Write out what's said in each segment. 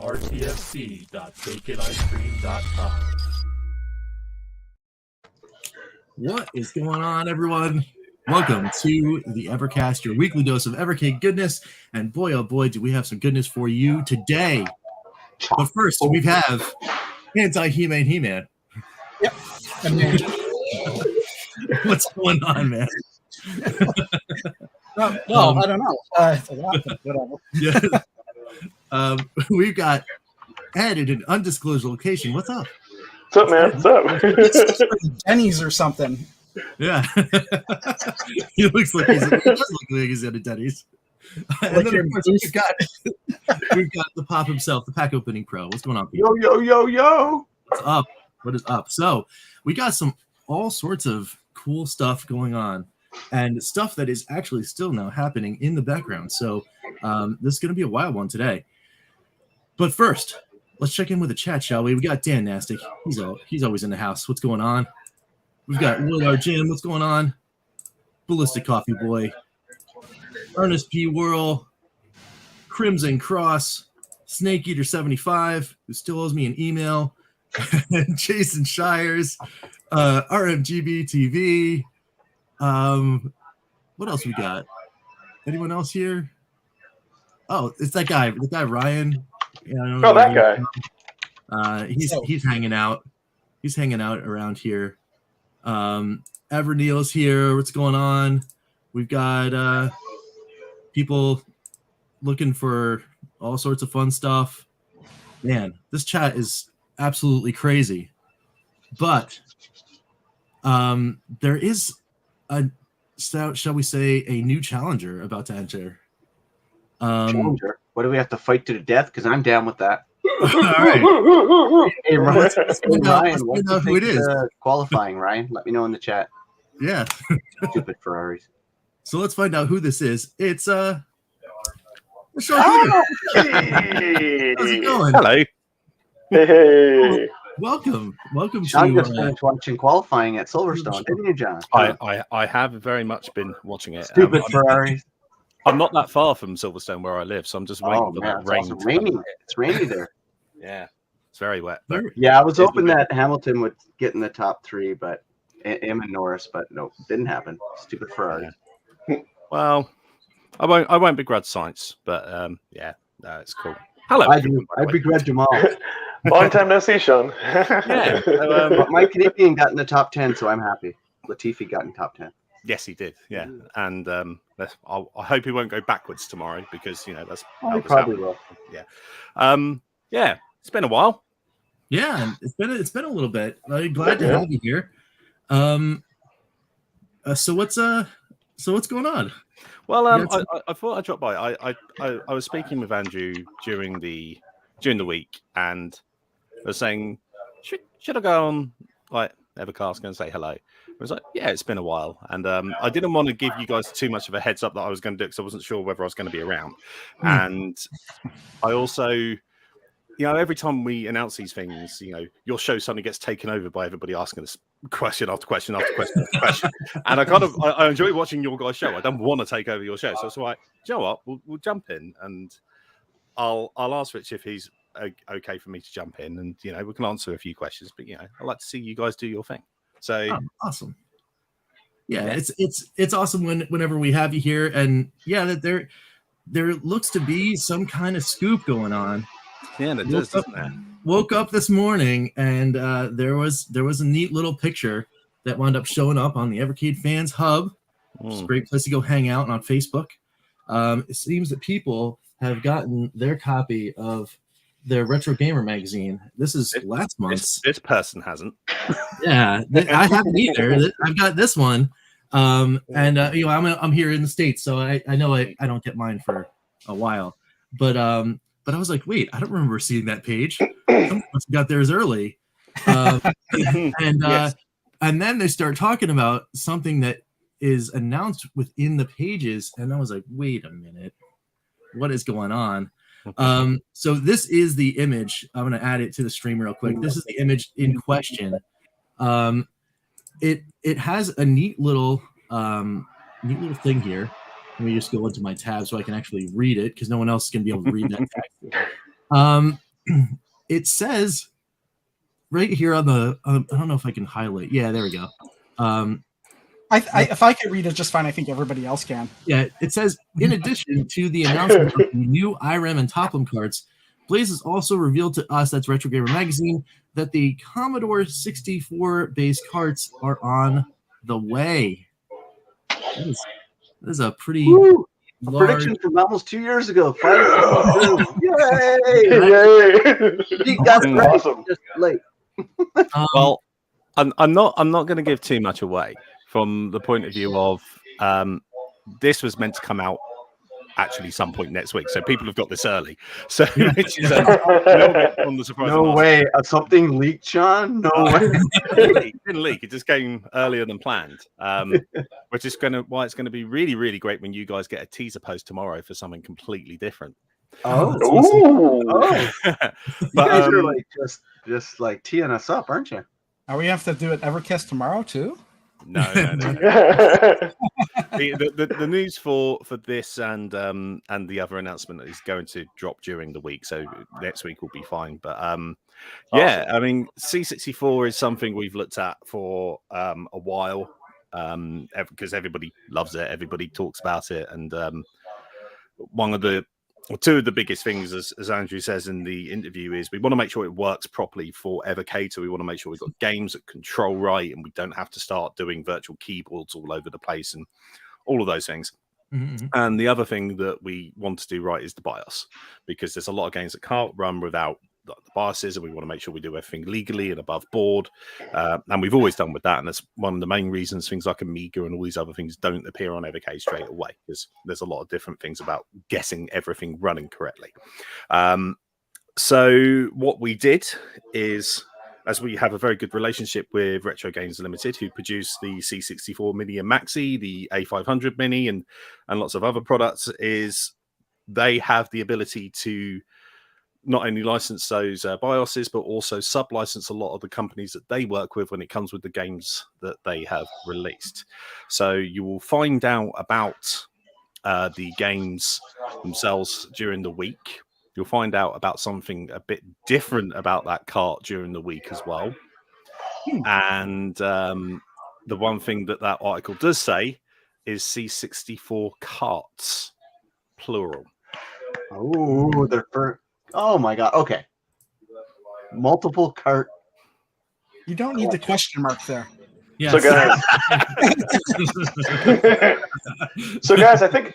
rtfc.baconicecream.com. What is going on, everyone? Welcome to the Evercast, your weekly dose of Evercade goodness. And boy, oh boy, do we have some goodness for you today. But first, we have Anti-He-Man He-Man. Yep. What's going on, man? I don't know. It's a lot, but whatever. Yeah. We've got Ed at an undisclosed location. What's up? What's up, man? What's up? It's Denny's or something. Yeah. He looks like he does look like he's at a Denny's. And then, of course, we've got the Pop himself, the pack opening pro. What's going on, Pete? Yo. What's up? What is up? So we got all sorts of cool stuff going on, and stuff that is actually still now happening in the background. So this is going to be a wild one today. But first, let's check in with the chat, shall we? We got Dan Nastic. He's always in the house. What's going on? We've got Willard Jim. What's going on? Ballistic Coffee Boy. Ernest P. Whirl. Crimson Cross. Snake Eater 75, who still owes me an email. And Jason Shires. RMGB TV. What else we got? Anyone else here? Oh, it's that guy. The guy Ryan. Yeah, I don't know that guy. He's hanging out. He's hanging out around here. Everneil's here. What's going on? We've got people looking for all sorts of fun stuff. Man, this chat is absolutely crazy. But there is shall we say, a new challenger about to enter. Challenger? What do we have to fight to the death? Because I'm down with that. All right. Hey, Ryan, Let's find out who it is. Qualifying, Ryan. Let me know in the chat. Yeah. Stupid Ferraris. So let's find out who this is. It's Sean Peter. Hey. How's it going? Hello. Hey. Welcome John to just finished watching qualifying at Silverstone, didn't you, John? I have very much been watching it. Stupid Ferraris. I'm not that far from Silverstone where I live, so I'm just waiting for that rain. It's rainy. It's rainy there. Yeah, it's very wet. But Yeah, I was hoping that Hamilton would get in the top three, but him and Norris, but no, didn't happen. Stupid Ferrari. Yeah. Well, I won't begrudge science, but it's cool. Hello. I begrudge them all. Long time no see, Sean. Yeah. But my Canadian got in the top 10, so I'm happy. Latifi got in top 10. Yes, he did. Yeah, and I hope he won't go backwards tomorrow because that's He probably will. Yeah. It's been a while. Yeah, it's been a little bit. I'm glad to have you here. So what's going on? Well, I thought I'd drop by. I was speaking with Andrew during the week, and I was saying, should I go on like Evercast and say hello? I was like, yeah, it's been a while, and I didn't want to give you guys too much of a heads up that I was going to do because I wasn't sure whether I was going to be around. And I also, every time we announce these things, your show suddenly gets taken over by everybody asking us question after question after question after question. And I enjoy watching your guys' show. I don't want to take over your show, so it's like, do you know what? We'll jump in, and I'll ask Rich if he's okay for me to jump in, and we can answer a few questions. But I'd like to see you guys do your thing. So awesome. Yeah, it's awesome whenever we have you here, and that there looks to be some kind of scoop going on. Yeah, that does, doesn't there? Woke up this morning, and there was a neat little picture that wound up showing up on the Evercade Fans Hub. It's a great place to go hang out on Facebook. It seems that people have gotten their copy of their Retro Gamer magazine. This is last month's. This person hasn't. Yeah, I haven't either. I've got this one, and I'm here in the States, so I know I don't get mine for a while, but I was like, wait, I don't remember seeing that page. Someone must have got theirs early, and then they start talking about something that is announced within the pages, and I was like, wait a minute, what is going on? So this is the image. I'm going to add it to the stream real quick. This is the image in question. it has a neat little thing here. Let me just go into my tab so I can actually read it, because no one else is going to be able to read that text. It says right here on the I don't know if I can highlight. Yeah, there we go. If I could read it just fine, I think everybody else can. Yeah, it says, in addition to the announcement of the new IRAM and Toplum carts, Blaze has also revealed to us, that's Retro Gamer Magazine, that the Commodore 64 based carts are on the way. That is a pretty large... prediction from almost 2 years ago. Finally, yay! Yay! You got it right. Awesome. Just late. Well, I'm not going to give too much away from the point of view of this was meant to come out actually some point next week, so people have got this early. So which is a little bit on the surprise. No way, something leaked, Sean. No way. It didn't leak. It just came earlier than planned. Which is why it's going to be really, really great when you guys get a teaser post tomorrow for something completely different. Oh, Ooh. You guys are like just like teeing us up, aren't you? Are we have to do it Evercast tomorrow too? No. The news for this and the other announcement is going to drop during the week, so next week will be fine. But yeah, I mean, C64 is something we've looked at for a while, because everybody loves it, everybody talks about it, and two of the biggest things, as Andrew says in the interview, is we want to make sure it works properly for Evercade. So we want to make sure we've got games that control right, and we don't have to start doing virtual keyboards all over the place and all of those things. Mm-hmm. And the other thing that we want to do right is the BIOS, because there's a lot of games that can't run without the BIOSes, and we want to make sure we do everything legally and above board. And we've always done with that, and that's one of the main reasons things like Amiga and all these other things don't appear on Evercade straight away, because there's a lot of different things about getting everything running correctly. So what we did is, as we have a very good relationship with Retro Games Limited, who produce the C64 Mini and Maxi, the A500 Mini, and lots of other products, is they have the ability to not only license those BIOSes, but also sub-license a lot of the companies that they work with when it comes with the games that they have released. So you will find out about the games themselves during the week. You'll find out about something a bit different about that cart during the week as well. And the one thing that article does say is C64 carts, plural. Oh, they're for... Oh my god. Okay. Multiple cart. You don't need the question mark there. Yes. So guys, I think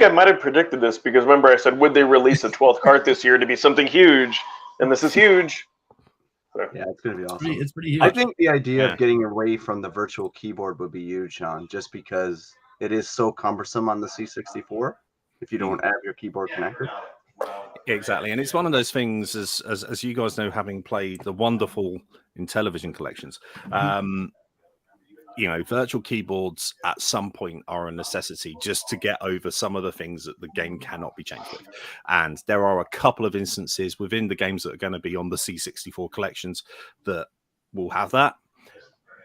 I might have predicted this, because remember I said, would they release a 12th cart this year to be something huge? And this is huge. So. Yeah, it's gonna be awesome. It's pretty huge. I think the idea of getting away from the virtual keyboard would be huge, Sean, just because it is so cumbersome on the C64 if you don't have your keyboard connector. Exactly, and it's one of those things, as you guys know, having played the wonderful Intellivision collections, you know, virtual keyboards at some point are a necessity just to get over some of the things that the game cannot be changed with. And there are a couple of instances within the games that are going to be on the C64 collections that will have that.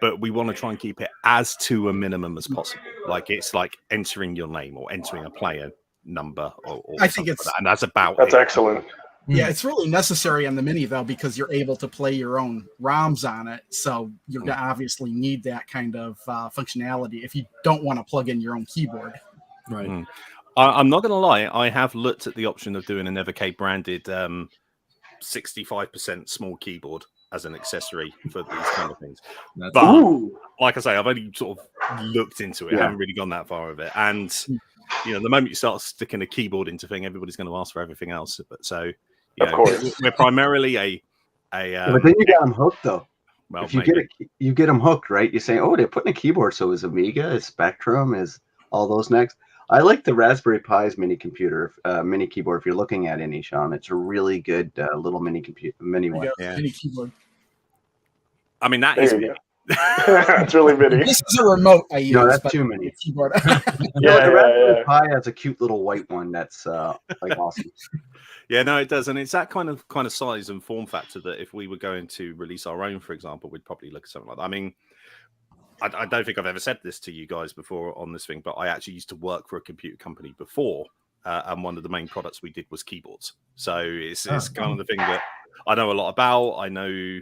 But we want to try and keep it as to a minimum as possible. Like it's like entering your name or entering a player number, or I think it's like that. And that's about that's it. excellent. Yeah, it's really necessary on the Mini though, because you're able to play your own ROMs on it. So you're gonna obviously need that kind of functionality if you don't want to plug in your own keyboard. Right. I'm not going to lie. I have looked at the option of doing an Evercade branded 65% small keyboard as an accessory for these kind of things. But like I say, I've only sort of looked into it. I haven't really gone that far of it. And you know, the moment you start sticking a keyboard into thing, everybody's going to ask for everything else. But so, you know, we're primarily a but then you got them hooked though. Well, if you get them hooked, right? You say, oh, they're putting a keyboard. So is Amiga, is Spectrum, is all those next. I like the Raspberry Pi's mini keyboard. If you're looking at any, Sean, it's a really good little mini one. Mini keyboard. I mean, that is mini. It's really mini. This is a remote I use. No, that's too many. Keyboard. The Raspberry Pi has a cute little white one that's like awesome. Yeah, no, it does, and it's that kind of size and form factor that if we were going to release our own, for example, we'd probably look at something like that. I mean, I don't think I've ever said this to you guys before on this thing, but I actually used to work for a computer company before, and one of the main products we did was keyboards. So it's kind of the thing that I know a lot about. I know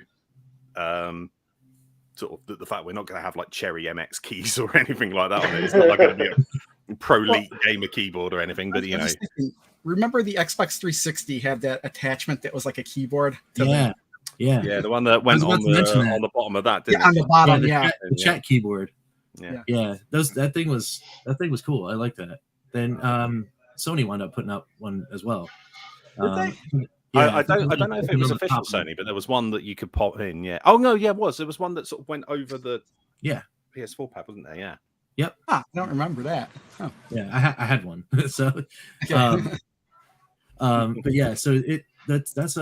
sort of the fact we're not going to have like Cherry MX keys or anything like that on it. It's not like going to be a Pro Elite gamer keyboard or anything, but you know. Remember the Xbox 360 had that attachment that was like a keyboard? Yeah. The one that went on the bottom of that. Didn't on the bottom, the chat keyboard. Yeah. That thing was cool. I like that. Then Sony wound up putting up one as well. I don't know if it was official Sony, but there was one that you could pop in. Yeah. Oh no, yeah, it was. There was one that sort of went over the PS4 pad, wasn't there? Yeah. Yep. I don't remember that. Oh. Yeah, I had one. So, but yeah, so that's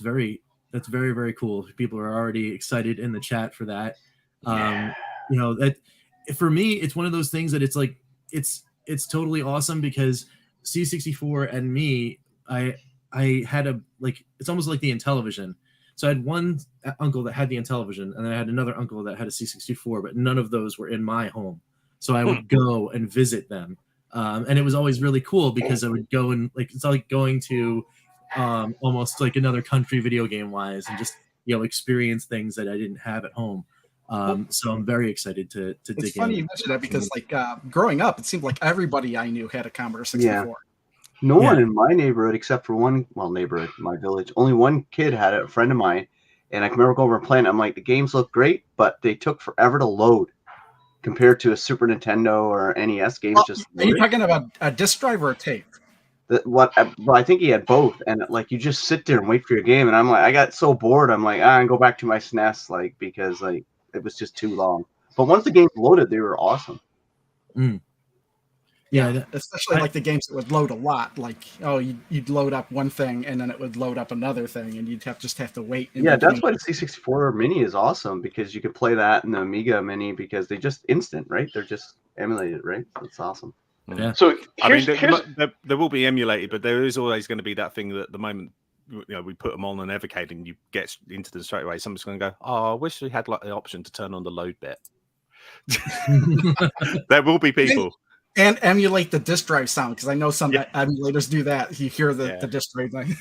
very very cool. People are already excited in the chat for that. You know, that for me, it's one of those things that it's like it's totally awesome because C64 and me, I had it's almost like the Intellivision. So I had one uncle that had the Intellivision, and then I had another uncle that had a C64, but none of those were in my home. So I would go and visit them, and it was always really cool because I would go and it's like going to almost like another country video game wise, and just experience things that I didn't have at home. So I'm very excited to dig in. It's funny you mentioned that because growing up, it seemed like everybody I knew had a Commodore 64. Yeah. No one in my neighborhood except for my village. Only one kid had it, a friend of mine, and I can remember going over and playing. I'm like, the games look great, but they took forever to load compared to a Super Nintendo or NES games. Are you talking about a disc drive or a tape? I think he had both, and you just sit there and wait for your game. And I'm like, I got so bored. I'm like, I go back to my SNES, because it was just too long. But once the games loaded, they were awesome. Yeah, especially the games that would load a lot. You'd load up one thing and then it would load up another thing, and you'd just have to wait. Yeah, that's why the C64 Mini is awesome, because you could play that in the Amiga Mini because they just instant, right? They're just emulated, right? That's awesome. Yeah. So there will be emulated, but there is always going to be that thing that at the moment, we put them on an Evercade and you get into them straight away. Somebody's going to go, "Oh, I wish we had the option to turn on the load bit." There will be people. And emulate the disc drive sound, because I know some emulators do that. You hear the disc drive thing.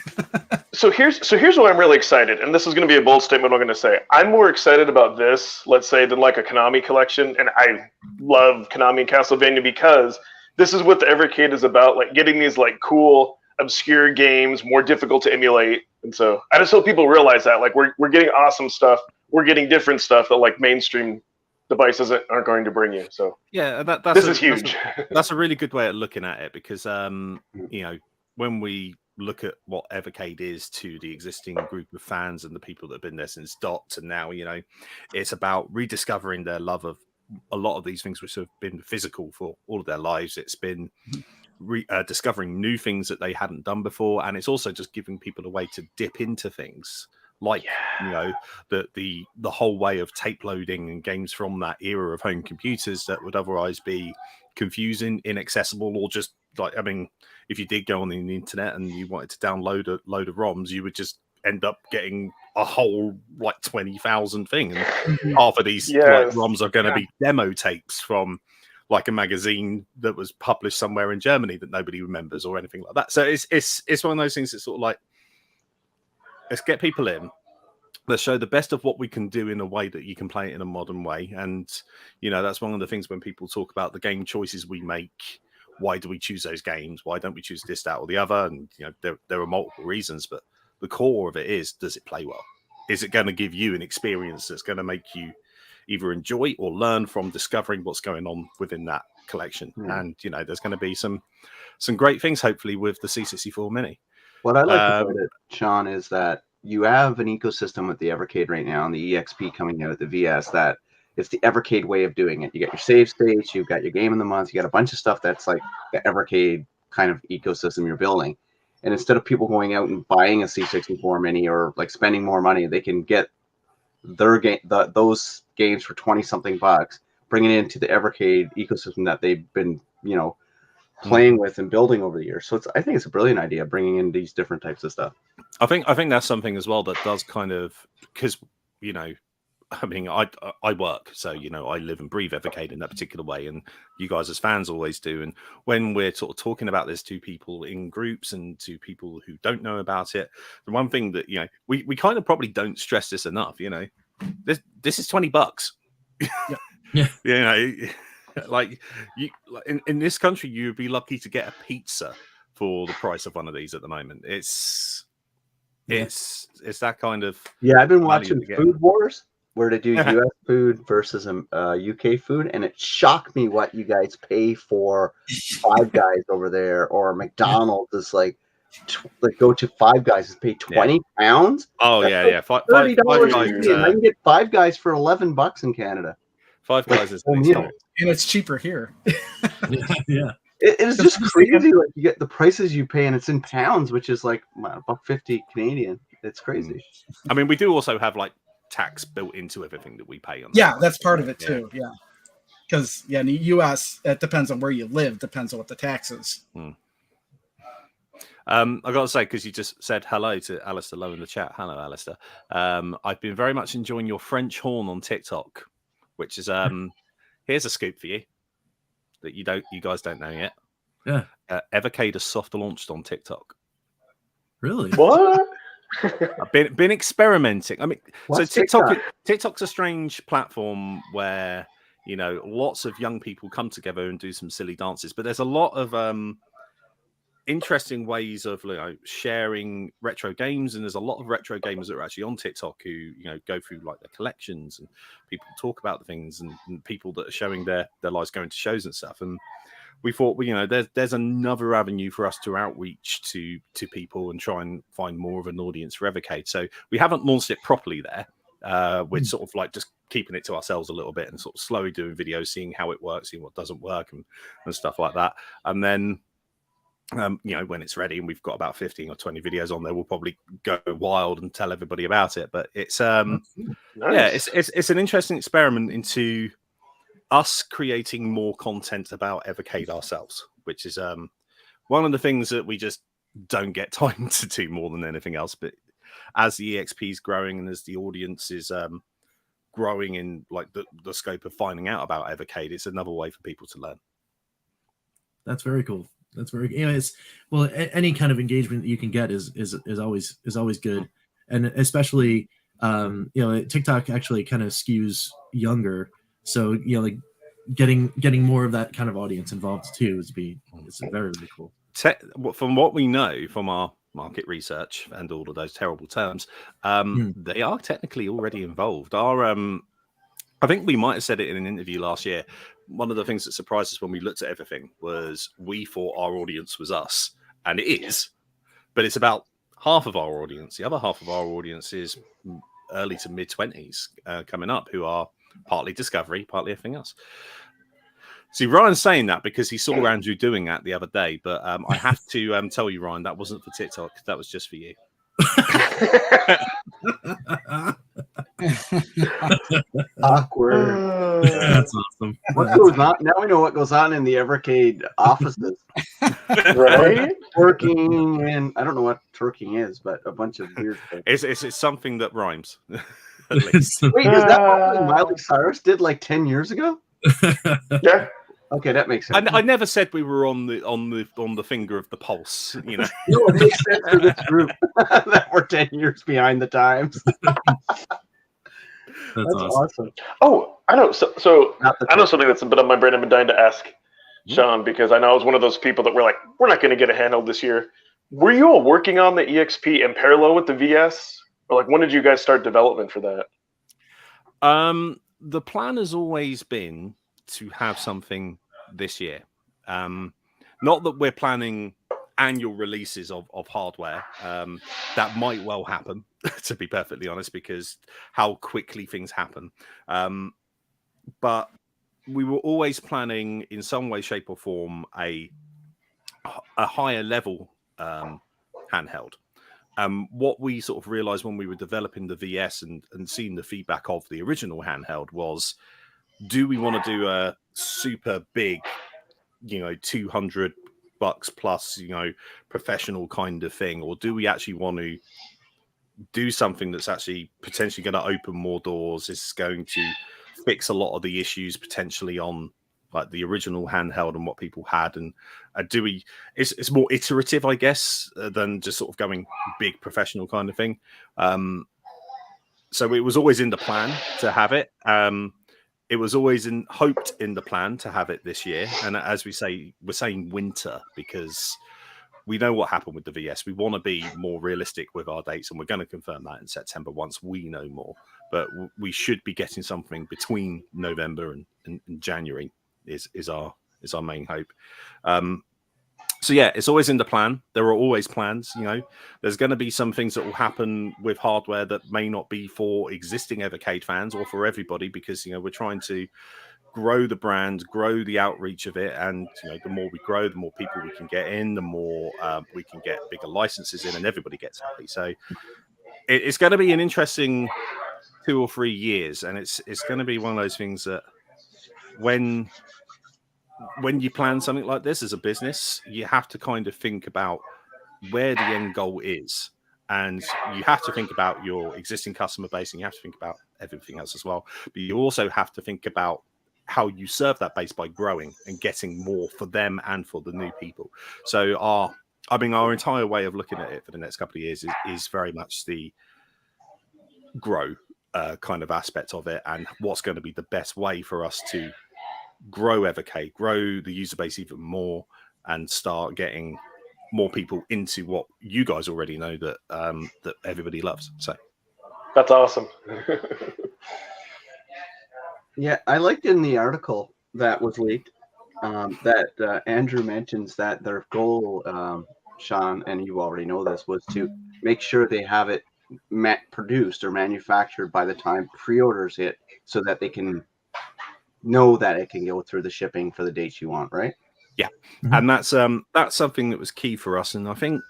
So here's why I'm really excited, and this is going to be a bold statement I'm going to say. I'm more excited about this, let's say, than a Konami collection, and I love Konami and Castlevania because this is what the Evercade is about, getting these cool, obscure games, more difficult to emulate. And so I just hope people realize that we're getting awesome stuff, we're getting different stuff that mainstream devices aren't going to bring you. So this is huge. That's a really good way of looking at it, because when we look at what Evercade is to the existing group of fans and the people that have been there since DOT, and now it's about rediscovering their love of a lot of these things which have been physical for all of their lives. It's been discovering new things that they hadn't done before, and it's also just giving people a way to dip into things the whole way of tape loading and games from that era of home computers that would otherwise be confusing, inaccessible, or just if you did go on the internet and you wanted to download a load of ROMs, you would just end up getting a whole 20,000 thing, and half of these ROMs are going to be demo tapes from a magazine that was published somewhere in Germany that nobody remembers or anything like that. So it's one of those things that's sort of let's get people in. Let's show the best of what we can do in a way that you can play it in a modern way. And, that's one of the things when people talk about the game choices we make. Why do we choose those games? Why don't we choose this, that, or the other? And, there are multiple reasons, but the core of it is, does it play well? Is it going to give you an experience that's going to make you either enjoy or learn from discovering what's going on within that collection? And, there's going to be some great things, hopefully, with the C64 Mini. What I like about it, Sean, is that you have an ecosystem with the Evercade right now, and the EXP coming out, the VS, that it's the Evercade way of doing it. You got your save states, you've got your game of the month, you got a bunch of stuff that's the Evercade kind of ecosystem you're building. And instead of people going out and buying a C64 Mini or spending more money, they can get their those games for 20-something bucks, bring it into the Evercade ecosystem that they've been, playing with and building over the years. So I think it's a brilliant idea, bringing in these different types of stuff. I think that's something as well that does kind of, because I mean, I work, so I live and breathe Evercade in that particular way, and you guys as fans always do. And when we're sort of talking about this to people in groups and to people who don't know about it, the one thing that we kind of probably don't stress this enough. This is $20. Yeah. Like in this country, you'd be lucky to get a pizza for the price of one of these at the moment. It's that kind of I've been watching Food Wars, where they do U.S. food versus UK food, and it shocked me what you guys pay for Five Guys over there, or McDonald's is like go to Five Guys and pay £20. Oh, That's like $30 Guys, I can get Five Guys for $11 in Canada. Five Guys is and it's cheaper here. Yeah. It is just crazy. Like, you get the prices you pay, and it's in pounds, which is like $1.50 Canadian. It's crazy. I mean, we do also have like tax built into everything that we pay on. Yeah, that's part of it too. Yeah, because in the U.S., it depends on where you live. Depends on what the tax is. I got to say, because you just said hello to Alistair Lowe in the chat. Hello, Alistair. I've been very much enjoying your French horn on TikTok, which is here's a scoop for you that you guys don't know yet. Yeah, Evercade is soft launched on TikTok. Really? What? I've been experimenting. I mean, What's so TikTok's a strange platform where lots of young people come together and do some silly dances, but there's a lot of interesting ways of sharing retro games, and there's a lot of retro gamers that are actually on TikTok who go through like their collections, and people talk about the things, and people that are showing their lives going to shows and stuff. And we thought, there's another avenue for us to outreach to people and try and find more of an audience for Evercade. So we haven't launched it properly there. We're sort of like just keeping it to ourselves a little bit and sort of slowly doing videos, seeing how it works, seeing what doesn't work, and stuff like that. And then when it's ready and we've got about 15 or 20 videos on there, we'll probably go wild and tell everybody about it. But it's Nice. it's an interesting experiment into us creating more content about Evercade ourselves, which is one of the things that we just don't get time to do more than anything else. But as the EXP is growing and as the audience is growing in like the scope of finding out about Evercade, it's another way for people to learn. That's very cool. That's very, it's any kind of engagement that you can get is always good, and especially TikTok actually kind of skews younger, so like getting more of that kind of audience involved too it's very, very cool. From what we know from our market research and all of those terrible terms, they are technically already involved. I think we might have said it in an interview last year. One of the things that surprised us when we looked at everything was we thought our audience was us, and it is, but it's about half of our audience. The other half of our audience is early to mid-20s coming up, who are partly Discovery, partly everything else. See, Ryan's saying that because he saw Andrew doing that the other day, but I have to tell you, Ryan, that wasn't for TikTok. That was just for you. Awkward. That's awesome. What goes on? Now we know what goes on in the Evercade offices. Right? Twerking, and I don't know what twerking is, but a bunch of weird things. It's something that rhymes. Wait, is that what Miley Cyrus did like 10 years ago? Yeah. Okay, that makes sense. I never said we were on the finger of the pulse. No, it makes sense for this group that we're 10 years behind the times. That's awesome. Oh, I know. So I know something that's a bit on my brain. I've been dying to ask Sean, because I know I was one of those people that were like, we're not going to get it handled this year. Were you all working on the EXP in parallel with the VS? Or like, when did you guys start development for that? The plan has always been to have something this year. Not that we're planning annual releases of hardware. That might well happen, to be perfectly honest, because how quickly things happen. But we were always planning in some way, shape or form a higher level handheld. What we sort of realized when we were developing the VS and seeing the feedback of the original handheld was, do we want to do a super big, $200 plus, professional kind of thing, or do we actually want to do something that's actually potentially going to open more doors. It's going to fix a lot of the issues potentially on like the original handheld and what people had. And it's more iterative, I guess, than just sort of going big professional kind of thing. So it was always in the plan to have it. It was always hoped in the plan to have it this year. And as we say, we're saying winter because we know what happened with the VS. We want to be more realistic with our dates, and we're going to confirm that in September once we know more. But we should be getting something between November and January is our main hope. So yeah, it's always in the plan. There are always plans. You know, there's going to be some things that will happen with hardware that may not be for existing Evercade fans or for everybody, because we're trying to grow the brand, grow the outreach of it, and the more we grow, the more people we can get in, the more we can get bigger licenses in, and everybody gets happy. So it's going to be an interesting 2 or 3 years, and it's going to be one of those things that when you plan something like this as a business, you have to kind of think about where the end goal is, and you have to think about your existing customer base, and you have to think about everything else as well. But you also have to think about how you serve that base by growing and getting more for them and for the new people. So our entire way of looking at it for the next couple of years is very much the grow kind of aspect of it, and what's going to be the best way for us to grow Evercade, grow the user base even more, and start getting more people into what you guys already know that that everybody loves. So that's awesome. Yeah, I liked in the article that was leaked that Andrew mentions that their goal, Sean, and you already know this, was to make sure they have it produced or manufactured by the time pre-orders hit, so that they can know that it can go through the shipping for the dates you want, right? Yeah, and that's something that was key for us. And I think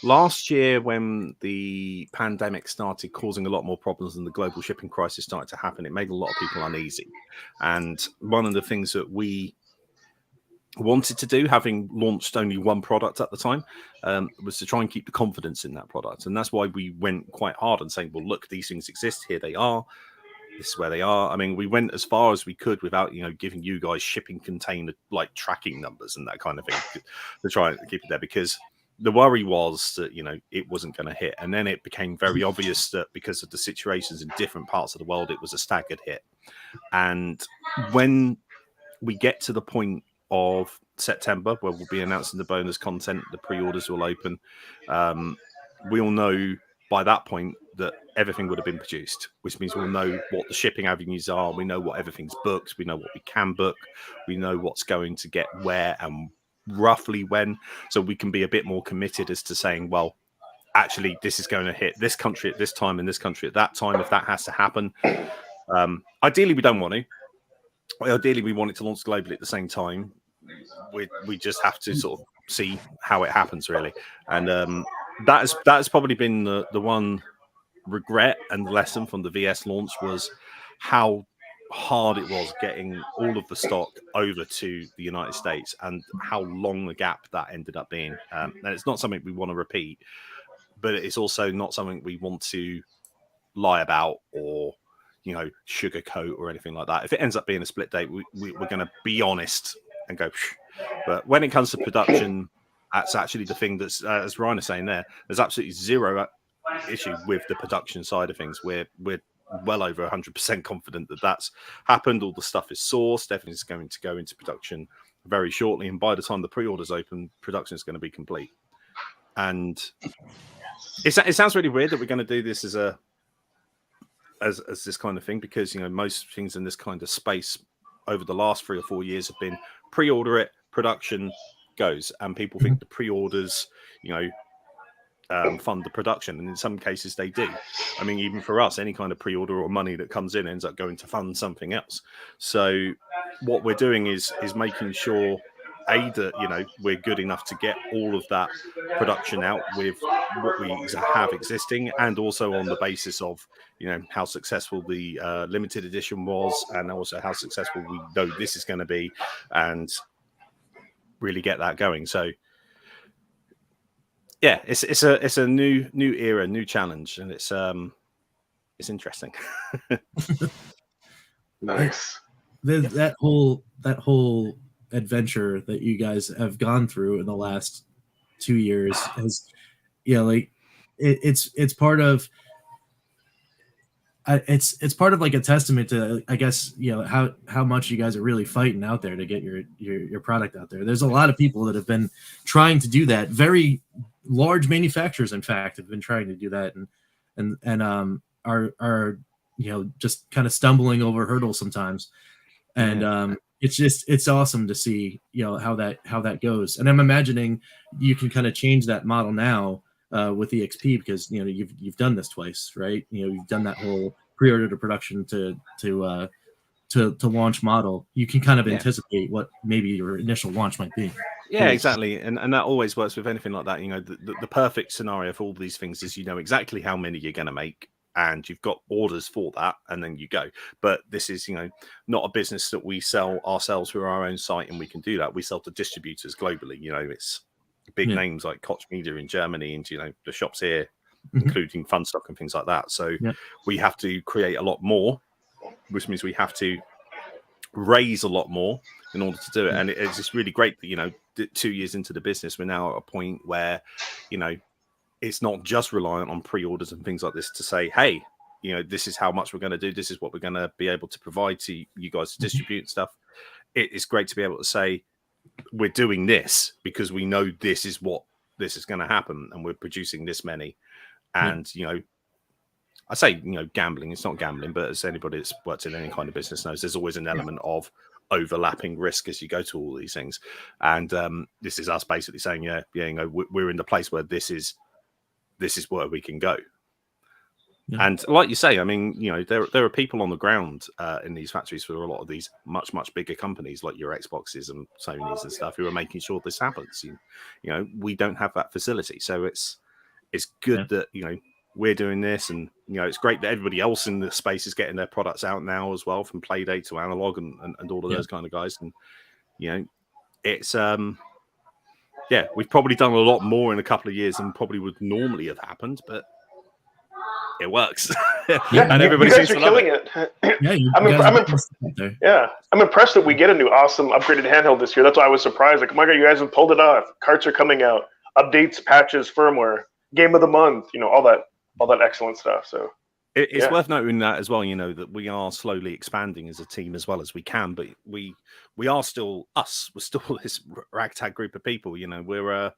last year, when the pandemic started causing a lot more problems and the global shipping crisis started to happen, it made a lot of people uneasy. And one of the things that we wanted to do, having launched only one product at the time, was to try and keep the confidence in that product. And that's why we went quite hard on saying, well, look, these things exist. Here they are. This is where they are. I mean, we went as far as we could without, giving you guys shipping container like tracking numbers and that kind of thing to try and keep it there, because the worry was that, it wasn't going to hit. And then it became very obvious that because of the situations in different parts of the world, it was a staggered hit. And when we get to the point of September, where we'll be announcing the bonus content, the pre-orders will open, we'll know by that point that everything would have been produced, which means we'll know what the shipping avenues are. We know what everything's booked. We know what we can book. We know what's going to get where and roughly when. So we can be a bit more committed as to saying, well, actually, this is going to hit this country at this time and this country at that time, if that has to happen. Ideally, we don't want to. Ideally, we want it to launch globally at the same time. We just have to sort of see how it happens, really. And that has probably been the one regret and lesson from the VS launch, was how hard it was getting all of the stock over to the United States, and how long the gap that ended up being. And it's not something we want to repeat, but it's also not something we want to lie about or sugarcoat or anything like that. If it ends up being a split date, we're going to be honest and go. Phew. But when it comes to production, that's actually the thing that's, as Ryan is saying there, there's absolutely zero issue with the production side of things. We're well over 100% confident that that's happened. All the stuff is sourced. Everything's going to go into production very shortly, and by the time the pre-orders open, production is going to be complete. And it sounds really weird that we're going to do this as this kind of thing, because most things in this kind of space over the last 3 or 4 years have been pre-order it, production goes, and people think the pre-orders fund the production, and in some cases they do. I mean, even for us, any kind of pre-order or money that comes in ends up going to fund something else. So what we're doing is making sure that we're good enough to get all of that production out with what we have existing, and also on the basis of how successful the limited edition was, and also how successful we know this is going to be, and really get that going. So yeah, it's a new era, new challenge, and it's interesting. Nice. That whole adventure that you guys have gone through in the last 2 years has, like it's part of. It's part of like a testament to, I guess, how much you guys are really fighting out there to get your product out there. There's a lot of people that have been trying to do that. Very large manufacturers, in fact, have been trying to do that, and are just kind of stumbling over hurdles sometimes. And it's awesome to see how that goes. And I'm imagining you can kind of change that model now. With EXP, because you've done this twice, right? You've done that whole pre-order to production to launch model. You can kind of anticipate what maybe your initial launch might be. Yeah, exactly, and that always works with anything like that. The perfect scenario for all these things is exactly how many you're going to make, and you've got orders for that, and then you go. But this is not a business that we sell ourselves through our own site, and we can do that. We sell to distributors globally. It's big names like Koch Media in Germany, and the shops here, including Funstock and things like that. So we have to create a lot more, which means we have to raise a lot more in order to do it. And it's just really great that 2 years into the business, we're now at a point where it's not just reliant on pre-orders and things like this to say, hey, this is how much we're going to do, this is what we're going to be able to provide to you guys to distribute stuff. It's great to be able to say, we're doing this because we know this is going to happen, and we're producing this many. And I say gambling, it's not gambling, but as anybody that's worked in any kind of business knows, there's always an element of overlapping risk as you go to all these things. And this is us basically saying, we're in the place where this is where we can go. And like you say, I mean, there are people on the ground in these factories for a lot of these much, much bigger companies like your Xboxes and Sonys and stuff who are making sure this happens. We don't have that facility. So it's good that, we're doing this, and, it's great that everybody else in the space is getting their products out now as well, from Playdate to Analog and all of those kind of guys. And, it's, we've probably done a lot more in a couple of years than probably would normally have happened, but it works. And everybody seems to love it. I'm impressed that we get a new awesome upgraded handheld this year. That's why I was surprised. Like, oh my God, you guys have pulled it off. Carts are coming out, updates, patches, firmware, game of the month, all that excellent stuff. So it's worth noting that as well, that we are slowly expanding as a team as well as we can, but we are still us. We're still this ragtag group of people. We're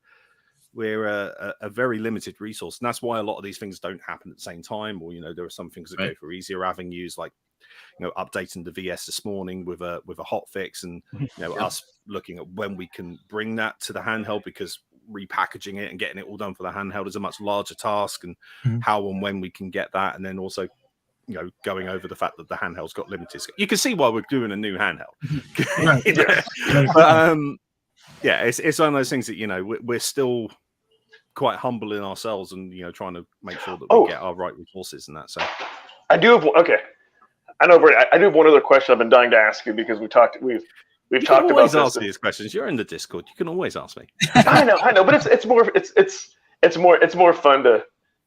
a very limited resource, and that's why a lot of these things don't happen at the same time. Or there are some things that go for easier avenues, like updating the VS this morning with a hot fix, and us looking at when we can bring that to the handheld, because repackaging it and getting it all done for the handheld is a much larger task, and how and when we can get that, and then also going over the fact that the handheld's got limited. You can see why we're doing a new handheld. But, it's one of those things that we're still quite humble in ourselves, and trying to make sure that we get our right resources and that. So I do have I know, Brady, I do have one other question I've been dying to ask you, because we've talked about this. Always ask these questions. You're in the Discord. You can always ask me. I know, but it's more fun to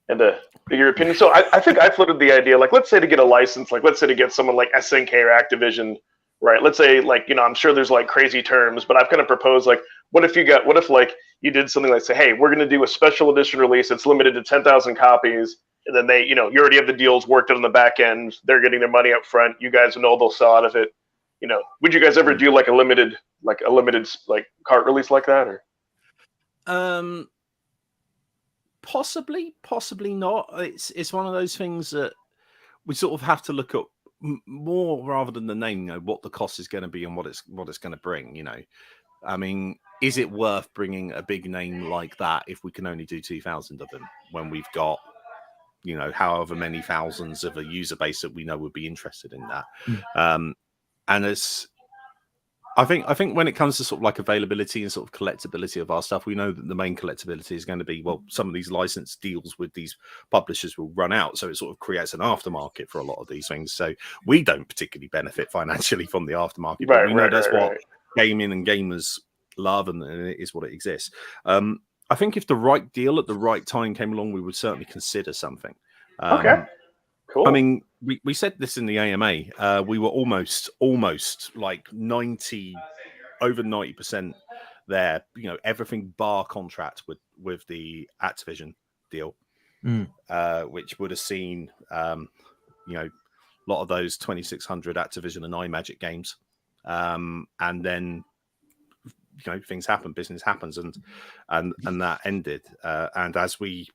get your opinion. So I think I floated the idea, like, let's say to get a license, like let's say to get someone like SNK or Activision, right? Let's say, like, I'm sure there's like crazy terms, but I've kind of proposed, like, what if you did something like, say, hey, we're going to do a special edition release. It's limited to 10,000 copies. And then they, you already have the deals worked out on the back end. They're getting their money up front. You guys know they'll sell out of it. Would you guys ever do like a limited cart release like that, or? Possibly not. It's one of those things that we sort of have to look at more rather than the name. What the cost is going to be and what it's going to bring. I mean, is it worth bringing a big name like that if we can only do 2,000 of them when we've got however many thousands of a user base that we know would be interested in that? And I think when it comes to sort of like availability and sort of collectability of our stuff, we know that the main collectability is going to be, well, some of these license deals with these publishers will run out. So it sort of creates an aftermarket for a lot of these things. So we don't particularly benefit financially from the aftermarket. But we know that's what gaming and gamers love, and it is what it exists. I think if the right deal at the right time came along, we would certainly consider something. Okay. Cool. I mean, we said this in the AMA. We were almost like over 90% there. You know, everything bar contract with the Activision deal, which would have seen you know, a lot of those 2600 Activision and iMagic games, and then you know, things happen, business happens, and that ended. And as we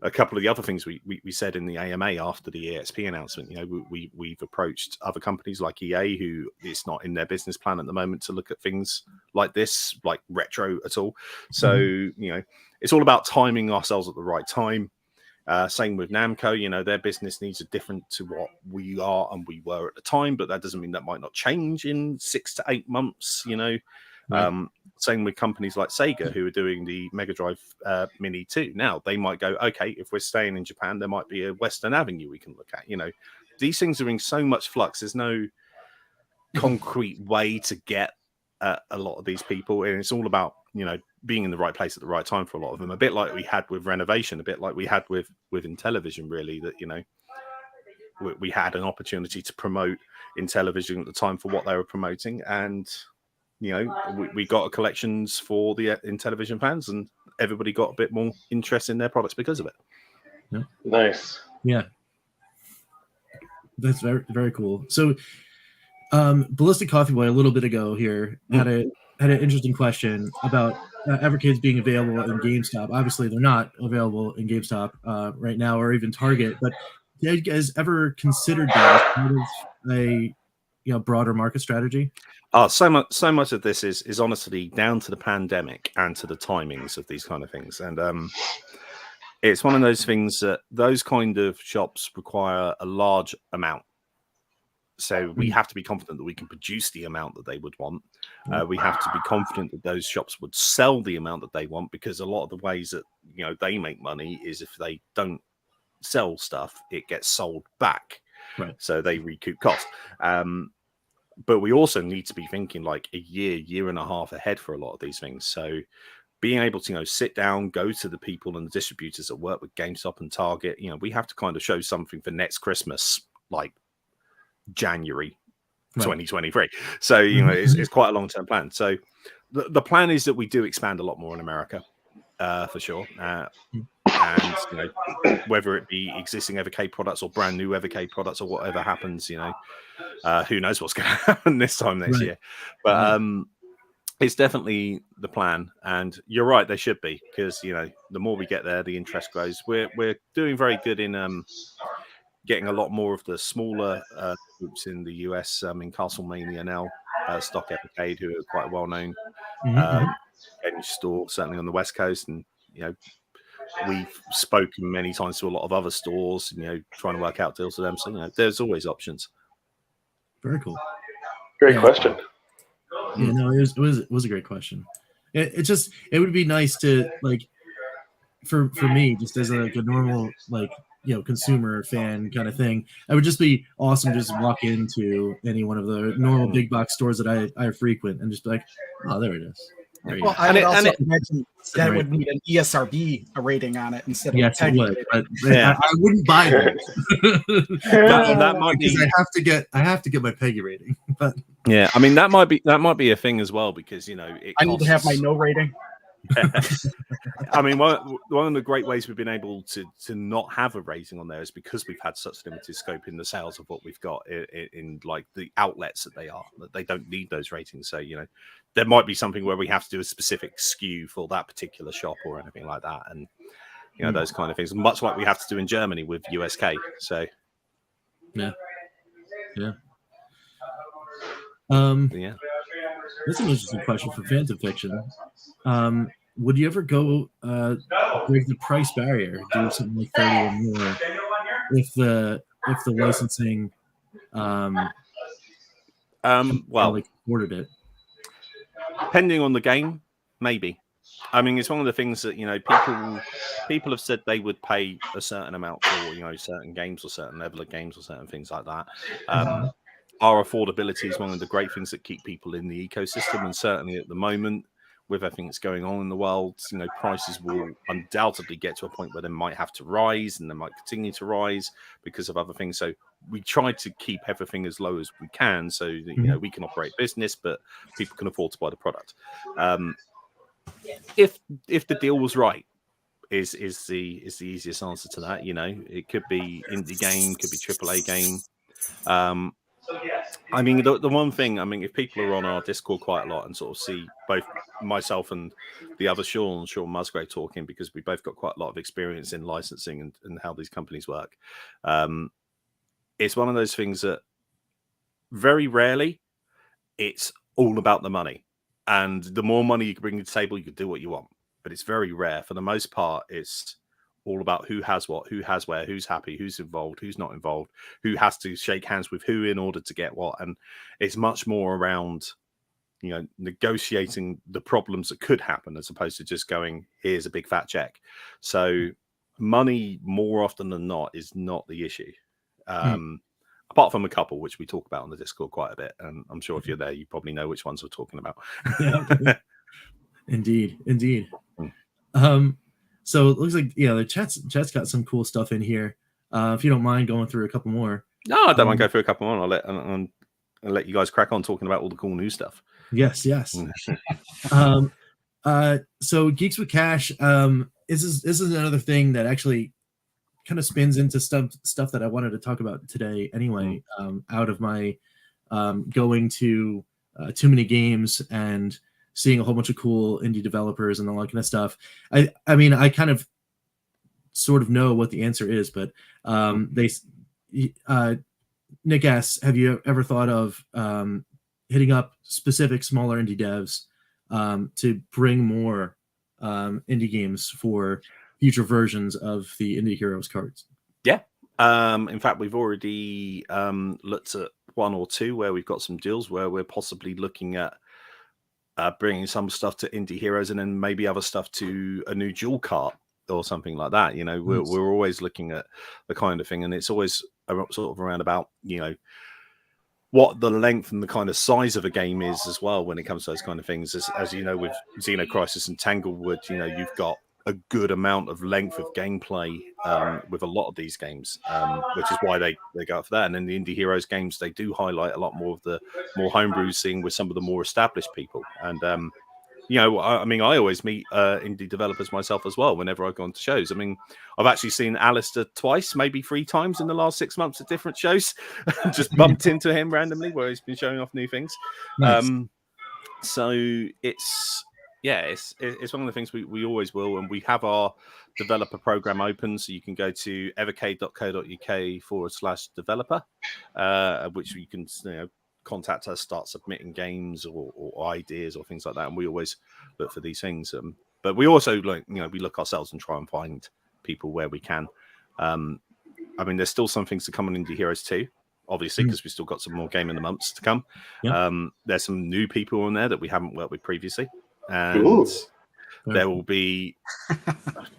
a couple of the other things we said in the AMA after the EXP announcement, you know, we've approached other companies like EA, who it's not in their business plan at the moment to look at things like this, like retro at all. So, you know, it's all about timing ourselves at the right time. Same with Namco, you know, their business needs are different to what we are and we were at the time, but that doesn't mean that might not change in 6 to 8 months, you know. Right. Same with companies like Sega, who are doing the Mega Drive Mini 2. Now, they might go, okay, if we're staying in Japan, there might be a Western Avenue we can look at. You know, these things are in so much flux. There's no concrete way to get a lot of these people. And it's all about, you know, being in the right place at the right time for a lot of them. A bit like we had with Renovation, a bit like we had with Intellivision, really, that, you know, we had an opportunity to promote Intellivision at the time for what they were promoting. And you know, we got collections for the Intellivision fans, and everybody got a bit more interest in their products because of it. Yeah. Nice. Yeah. That's very, very cool. So, Ballistic Coffee Boy a little bit ago here had an interesting question about Evercades being available in GameStop. Obviously, they're not available in GameStop right now, or even Target. But have you guys ever considered that as part of a broader market strategy? So much of this is honestly down to the pandemic and to the timings of these kind of things. And it's one of those things that those kind of shops require a large amount. So we have to be confident that we can produce the amount that they would want. We have to be confident that those shops would sell the amount that they want, because a lot of the ways that, you know, they make money is if they don't sell stuff, it gets sold back. Right. So they recoup costs. But we also need to be thinking like a year and a half ahead for a lot of these things. So being able to, you know, sit down, go to the people and the distributors that work with GameStop and Target, you know, we have to kind of show something for next Christmas, like January 2023. So, you know, it's quite a long-term plan. So the plan is that we do expand a lot more in America, for sure. And, you know, whether it be existing Evercade products or brand new Evercade products or whatever happens, you know, who knows what's going to happen this time next year. But it's definitely the plan. And you're right, they should be, because, you know, the more we get there, the interest grows. We're doing very good in getting a lot more of the smaller groups in the US, in Castlemania now, stock Evercade, who are quite well known gaming store, certainly on the West Coast. And, you know, we've spoken many times to a lot of other stores, you know, trying to work out deals with them. So, you know, there's always options. Very cool. Great question. Yeah, no, it was a great question. It would be nice to, like, for me, just as a normal, like, you know, consumer fan kind of thing, it would just be awesome to just walk into any one of the normal big box stores that I frequent and just be like, oh, there it is. Well, I would also imagine that would need an ESRB rating on it instead of yes, it would. But yeah. I wouldn't buy it. that might be, because I have to get my Peggy rating. But yeah, I mean that might be a thing as well, because, you know, I need to have my no rating. I mean, one of the great ways we've been able to not have a rating on there is because we've had such limited scope in the sales of what we've got in like the outlets that they don't need those ratings. So, you know, there might be something where we have to do a specific SKU for that particular shop or anything like that, and, you know, those kind of things, much like we have to do in Germany with USK. So yeah. Yeah. That's an interesting question for Phantom Fiction. Would you ever go break the price barrier, do something like 30 or more, if the licensing well, like ordered it? Depending on the game, maybe. I mean, it's one of the things that, you know, people have said they would pay a certain amount for, you know, certain games or certain level of games or certain things like that. Our affordability is one of the great things that keep people in the ecosystem, and certainly at the moment, with everything that's going on in the world, prices will undoubtedly get to a point where they might have to rise, and they might continue to rise because of other things. So we try to keep everything as low as we can, so that, we can operate business, but people can afford to buy the product. If the deal was right, is the easiest answer to that. It could be indie game, could be AAA game. I mean, the one thing, if people are on our Discord quite a lot and sort of see both myself and the other Sean Musgrave talking, because we both got quite a lot of experience in licensing and how these companies work. It's one of those things that very rarely it's all about the money. And the more money you can bring to the table, you can do what you want. But it's very rare. For the most part, it's all about who has what, who has where, who's happy, who's involved, who's not involved, who has to shake hands with who in order to get what. And it's much more around, negotiating the problems that could happen as opposed to just going, here's a big fat check. So money, more often than not, is not the issue. Apart from a couple, which we talk about on the Discord quite a bit. And I'm sure if you're there, you probably know which ones we're talking about. Yeah. Indeed. So it looks like, the chat's got some cool stuff in here. If you don't mind going through a couple more. No, I don't mind going through a couple more. I'll let you guys crack on talking about all the cool new stuff. Yes. So Geeks with Cash, this is another thing that actually kind of spins into stuff that I wanted to talk about today anyway, out of my going to too many games and seeing a whole bunch of cool indie developers and all that kind of stuff. I mean, I kind of sort of know what the answer is, but Nick asks, have you ever thought of hitting up specific smaller indie devs to bring more indie games for future versions of the Indie Heroes cards? Yeah. In fact, we've already looked at one or two where we've got some deals where we're possibly looking at bringing some stuff to Indie Heroes and then maybe other stuff to a new dual cart or something like that. We're always looking at the kind of thing, and it's always sort of around about, what the length and the kind of size of a game is as well when it comes to those kind of things. As you know, with Xenocrisis and Tanglewood, you've got a good amount of length of gameplay with a lot of these games, which is why they go out for that. And in the Indie Heroes games, they do highlight a lot more of the more homebrew scene with some of the more established people. And I always meet indie developers myself as well whenever I go on to shows. I've actually seen Alistair twice, maybe 3 times in the last 6 months at different shows. Just bumped into him randomly where he's been showing off new things. Nice. So it's one of the things we always will, and we have our developer program open, so you can go to evercade.co.uk/developer, which you can contact us, start submitting games or ideas or things like that, and we always look for these things. But we also we look ourselves and try and find people where we can. There's still some things to come on Indie Heroes 2, obviously, because we've still got some more Game in the Months to come. Yep. There's some new people on there that we haven't worked with previously. And there will be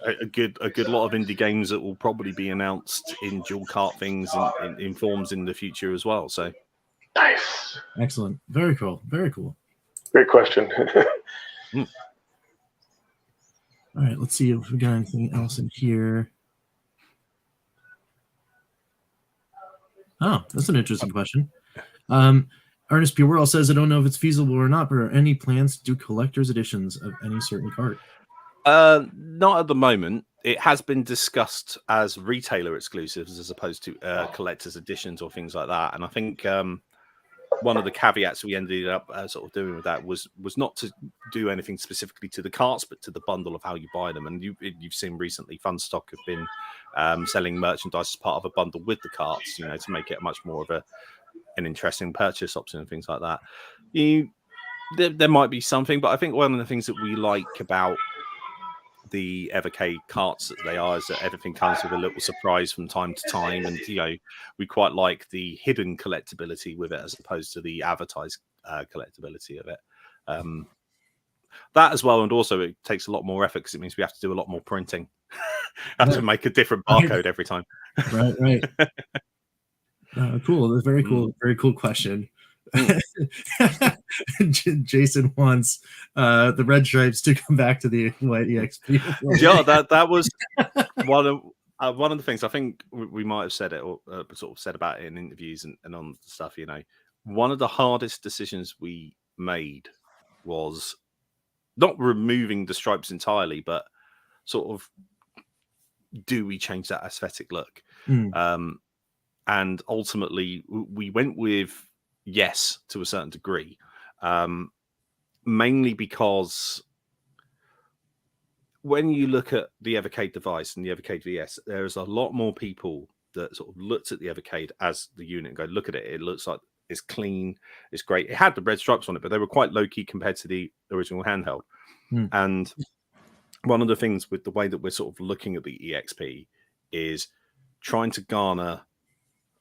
a good lot of indie games that will probably be announced in dual cart things in forms in the future as well. So nice, excellent, very cool. Great question. All right, let's see if we got anything else in here. Oh, that's an interesting question. Ernest P. Worrell says, I don't know if it's feasible or not, but are any plans to do collector's editions of any certain card? Not at the moment. It has been discussed as retailer exclusives as opposed to collector's editions or things like that. And I think one of the caveats we ended up sort of doing with that was not to do anything specifically to the carts, but to the bundle of how you buy them. And you've seen recently Funstock have been selling merchandise as part of a bundle with the carts, to make it much more of an interesting purchase option and things like that. There might be something, but I think one of the things that we like about the Evercade carts that they are is that everything comes with a little surprise from time to time, and we quite like the hidden collectability with it as opposed to the advertised collectability of it. That as well, and also it takes a lot more effort because it means we have to do a lot more printing. Have to make a different barcode every time. Right. Cool. That's very cool. Very cool question. Jason wants the red stripes to come back to the white EXP. Yeah, that was one of the things I think we might have said it or sort of said about it in interviews and on stuff. You know, one of the hardest decisions we made was not removing the stripes entirely, but sort of, do we change that aesthetic look? And ultimately, we went with yes to a certain degree, mainly because when you look at the Evercade device and the Evercade VS, there's a lot more people that sort of looked at the Evercade as the unit and go, look at it. It looks like it's clean. It's great. It had the red stripes on it, but they were quite low key compared to the original handheld. And one of the things with the way that we're sort of looking at the EXP is trying to garner,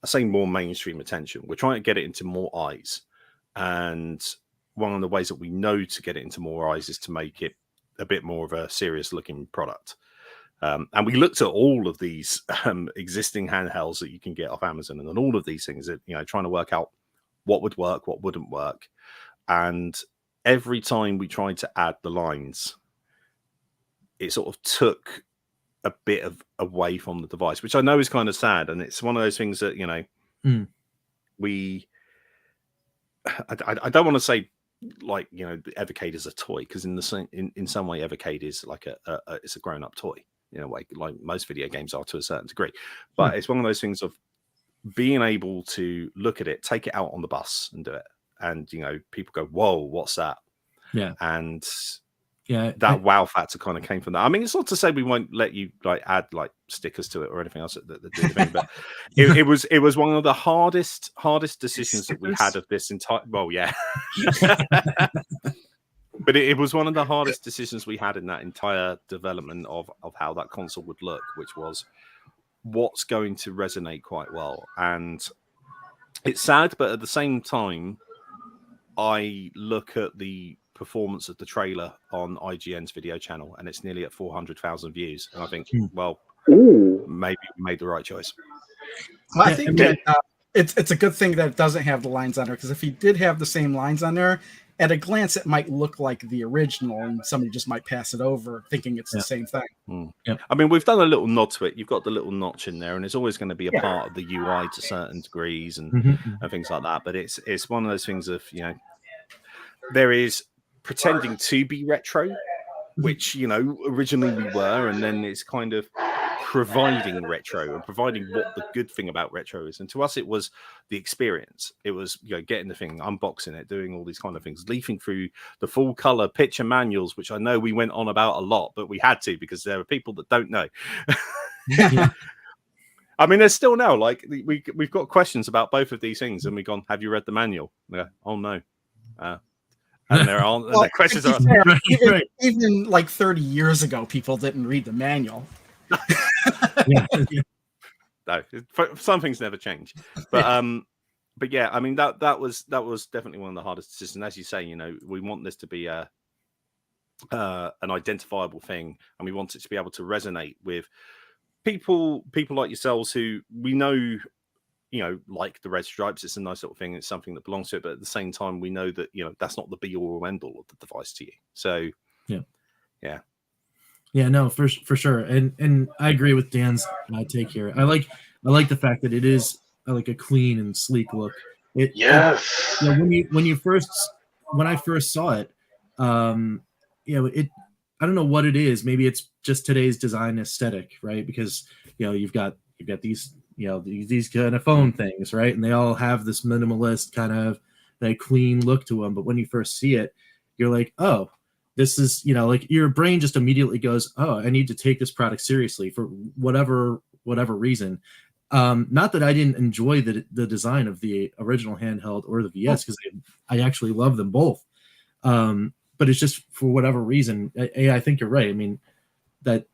I say, more mainstream attention. We're trying to get it into more eyes. And one of the ways that we know to get it into more eyes is to make it a bit more of a serious looking product. And we looked at all of these existing handhelds that you can get off Amazon and all of these things that, you know, trying to work out what would work, what wouldn't work. And every time we tried to add the lines, it sort of took a bit of away from the device, which I know is kind of sad. And it's one of those things that, you know, I don't want to say like, you know, the Evercade is a toy, because in some way Evercade is like it's a grown-up toy, you know, like most video games are to a certain degree. But it's one of those things of being able to look at it, take it out on the bus and do it. And, you know, people go, whoa, what's that? Yeah. And that wow factor kind of came from that. I mean, it's not to say we won't let you like add like stickers to it or anything else that do the thing, but it was one of the hardest decisions that we had of this entire. Well, yeah, but it was one of the hardest decisions we had in that entire development of how that console would look, which was what's going to resonate quite well. And it's sad, but at the same time, I look at the performance of the trailer on IGN's video channel, and it's nearly at 400,000 views. And I think, well, maybe we made the right choice. Well, I think that it's a good thing that it doesn't have the lines on there, because if he did have the same lines on there, at a glance, it might look like the original, and somebody just might pass it over thinking it's the same thing. I mean, we've done a little nod to it. You've got the little notch in there, and it's always going to be a part of the UI to certain degrees and things like that. But it's one of those things of, you know, there is pretending to be retro, which, you know, originally we were, and then it's kind of providing retro and providing what the good thing about retro is. And to us, it was the experience. It was, you know, getting the thing, unboxing it, doing all these kind of things, leafing through the full color picture manuals, which I know we went on about a lot, but we had to, because there are people that don't know. I mean, there's still now, like, we've got questions about both of these things, and we've gone, have you read the manual? Oh no. And there are the questions are even like 30 years ago, people didn't read the manual. No, some things never change. But yeah, I mean, that was definitely one of the hardest decisions. As you say, you know, we want this to be an identifiable thing, and we want it to be able to resonate with people like yourselves who we know, you know, like the red stripes. It's a nice little thing. It's something that belongs to it. But at the same time, we know that, you know, that's not the be all or end all of the device to you. So, yeah, no, for sure. And I agree with Dan's take here. I like the fact that it is like a clean and sleek look. You know, when I first saw it, you know, I don't know what it is. Maybe it's just today's design aesthetic, right? Because, you know, you've got these, you know, these kind of phone things, right? And they all have this minimalist kind of that clean look to them. But when you first see it, you're like, oh, this is, you know, like your brain just immediately goes, oh, I need to take this product seriously for whatever reason. Not that I didn't enjoy the design of the original handheld or the VS, because I actually love them both. But it's just for whatever reason. I think you're right. I mean, that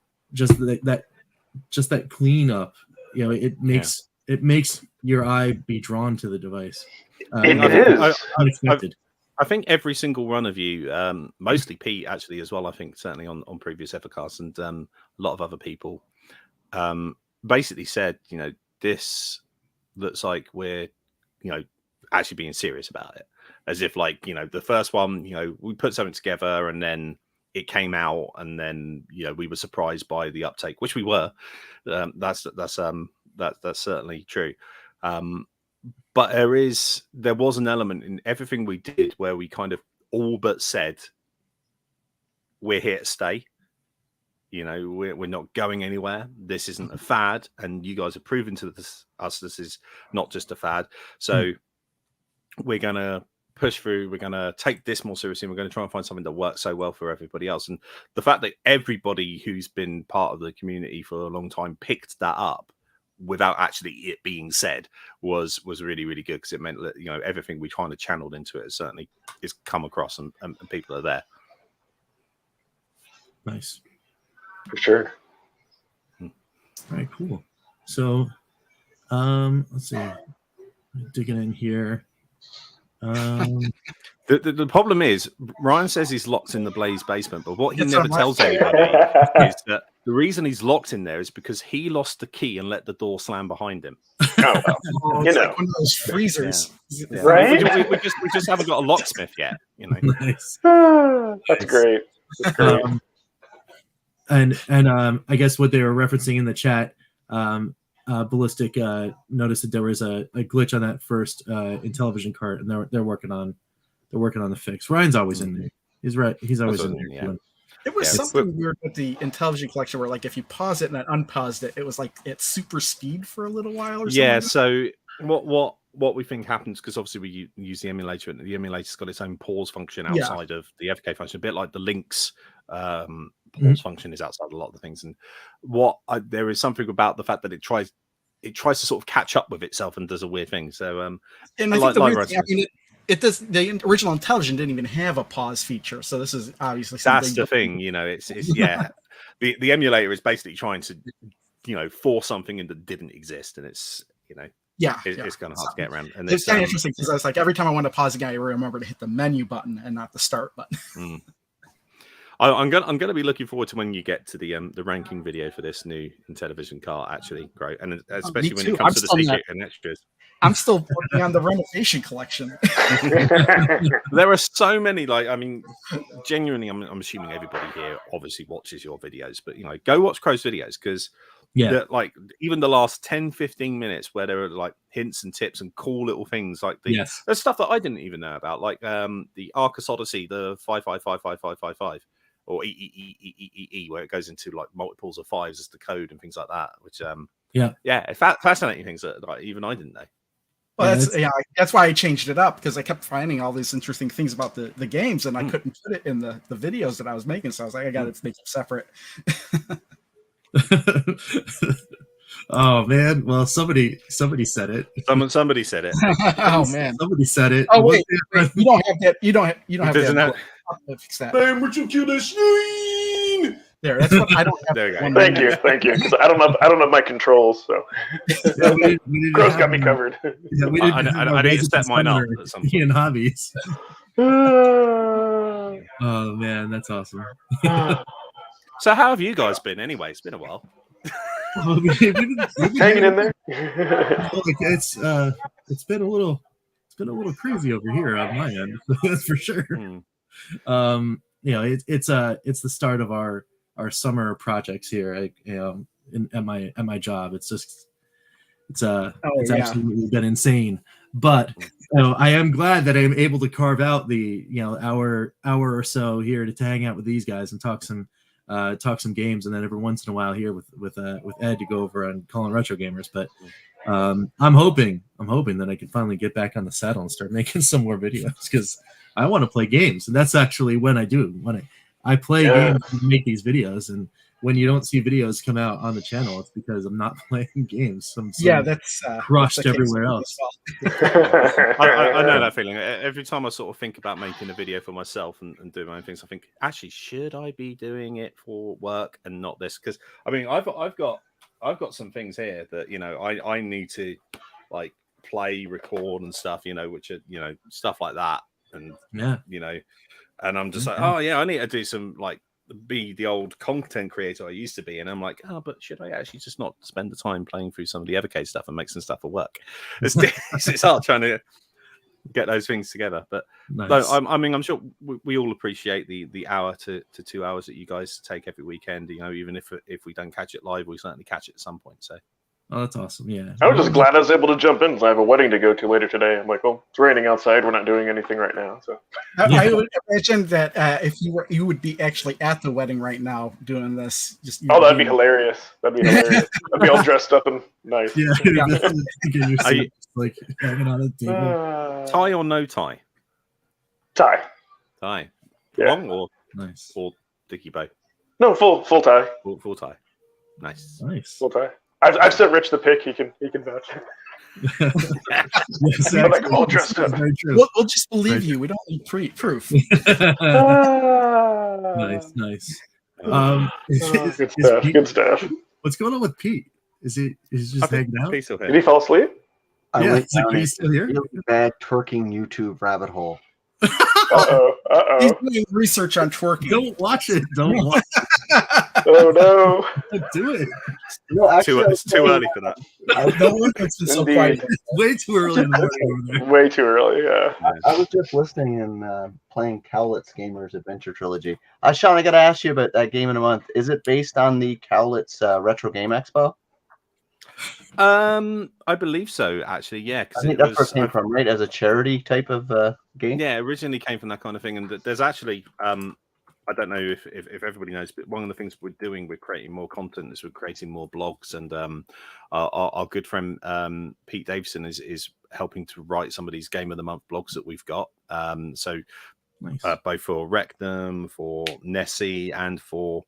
cleanup, you know, it makes your eye be drawn to the device. Unexpected. I think every single one of you, mostly Pete actually as well, I think certainly on previous Evercasts, and a lot of other people, basically said, you know, this looks like we're, you know, actually being serious about it. as if like the first one, we put something together and then it came out, and then we were surprised by the uptake, which we were. That's certainly true. But there was an element in everything we did where we kind of all but said, we're here to stay. We're not going anywhere. This isn't a fad, and you guys have proven to us this is not just a fad. So we're gonna push through. We're gonna take this more seriously. And we're gonna try and find something that works so well for everybody else. And the fact that everybody who's been part of the community for a long time picked that up without actually it being said was really, really good, because it meant that everything we kind of channeled into it certainly is come across, and people are there. Nice. For sure. All right, cool. So let's see. Digging in here. The problem is Ryan says he's locked in the Blaze basement, but what he never tells anybody is that the reason he's locked in there is because he lost the key and let the door slam behind him. Oh, it's like one of those freezers, Yeah. Right? We just haven't got a locksmith yet. Nice. That's great. That's great. And I guess what they were referencing in the chat, Ballistic noticed that there was a glitch on that first Intellivision cart, and they're working on the fix. Ryan's always in there. He's right. He's always in there. Yeah. It was something weird with the Intellivision collection where, like, if you pause it and then unpaused it, it was like at super speed for a little while or something. Yeah. So what we think happens, because obviously we use the emulator, and the emulator's got its own pause function outside of the Evercade function, a bit like the Lynx pause function is outside a lot of the things. And there is something about the fact that it tries to sort of catch up with itself and does a weird thing. So and I think the weird thing, it does. The original Intellivision didn't even have a pause feature, so this is obviously something. That's the thing, it's yeah. The emulator is basically trying to force something in that didn't exist, and it's it's kind of hard to get around. And it's kind of interesting, because I was like, every time I want to pause again, I remember to hit the menu button and not the start button. I'm gonna be looking forward to when you get to the ranking video for this new Intellivision cart. Actually, great, and especially when it comes to the secret and extras. I'm still working on the renovation collection. There are so many. Genuinely, I'm assuming everybody here obviously watches your videos, but go watch Crow's videos, because even the last 10-15 minutes where there are like hints and tips and cool little things, like there's stuff that I didn't even know about, like the Arcus Odyssey, the 555555, or E, where it goes into like multiples of fives as the code and things like that, which fascinating things that even I didn't know. Well, that's why I changed it up, because I kept finding all these interesting things about the games, and I couldn't put it in the videos that I was making. So I was like, I got to make it separate. Oh man! Well, somebody said it. Somebody said it. Oh man! Somebody said it. Oh wait, you don't have that. You don't have that. Fix that. KillDashNine. There, that's what I don't have. There you go. Thank you. Because I don't have my controls, so Crow's got me covered. Yeah, I need to step mine up at some point. And hobbies. Oh man, that's awesome. So how have you guys been anyway? It's been a while. we've been hanging in there. It's been a little crazy over here on my end. That's for sure. It's the start of our summer projects here. At my job, it's absolutely been insane. But I am glad that I'm able to carve out the hour or so here to hang out with these guys and talk some games, and then every once in a while here with Ed to go over on Calling Retro Gamers. But I'm hoping that I can finally get back on the saddle and start making some more videos, because I want to play games, and that's actually when I do. When I play games and make these videos, and when you don't see videos come out on the channel, it's because I'm not playing games. That's crushed everywhere else. I know that feeling. Every time I sort of think about making a video for myself and doing my own things, I think, actually, should I be doing it for work and not this? Because I've got some things here that I need to like play, record, and stuff. Which are stuff like that, and and I'm just like, I need to do some be the old content creator I used to be, and I'm like, but should I actually just not spend the time playing through some of the Evercade stuff and make some stuff for work? It's hard trying to get those things together. But Nice. no, I mean, I'm sure we all appreciate the hour to 2 hours that you guys take every weekend. You know, even if we don't catch it live, we certainly catch it at some point. So. Oh, that's awesome. Yeah. I was just glad I was able to jump in because I have a wedding to go to later today. I'm like, well, it's raining outside. We're not doing anything right now. So I would imagine that if you would be actually at the wedding right now doing this. That'd be hilarious. That'd be hilarious. I'd be all dressed up and nice. Yeah. You, like hanging on a table. tie or no tie? Tie. Tie. Yeah. Long or Nice. or dicky bow? No, full tie. Full tie. Nice. Full tie. I've sent Rich the pic. He can vouch. Yes, I'm like all dressed up. We'll just believe you. We don't need proof. Nice. Good stuff. Good stuff. What's going on with Pete? Is he just hanging out? Did he fall asleep? I Yeah, went it's like down a he's still here. really bad twerking YouTube rabbit hole. He's doing research on twerking. Don't watch it. Don't watch Oh no! it. Do it. No, actually, It's too early for that. No wonder it's been so Indeed. quiet. It's way too early in the morning over there. Way too early. Yeah. I was just listening and playing Cowlitz Gamers Adventure Trilogy. Sean, I got to ask you about that game in a month. Is it based on the Cowlitz Retro Game Expo? I believe so. Actually, yeah. I think that's where it came from, right? As a charity type of game. Yeah, originally came from that kind of thing, and there's actually I don't know if everybody knows, but one of the things we're doing, we're creating more content, is we're creating more blogs, and our good friend Pete Davison is helping to write some of these Game of the Month blogs that we've got. So Nice. both for Rectum, for Nessie, and for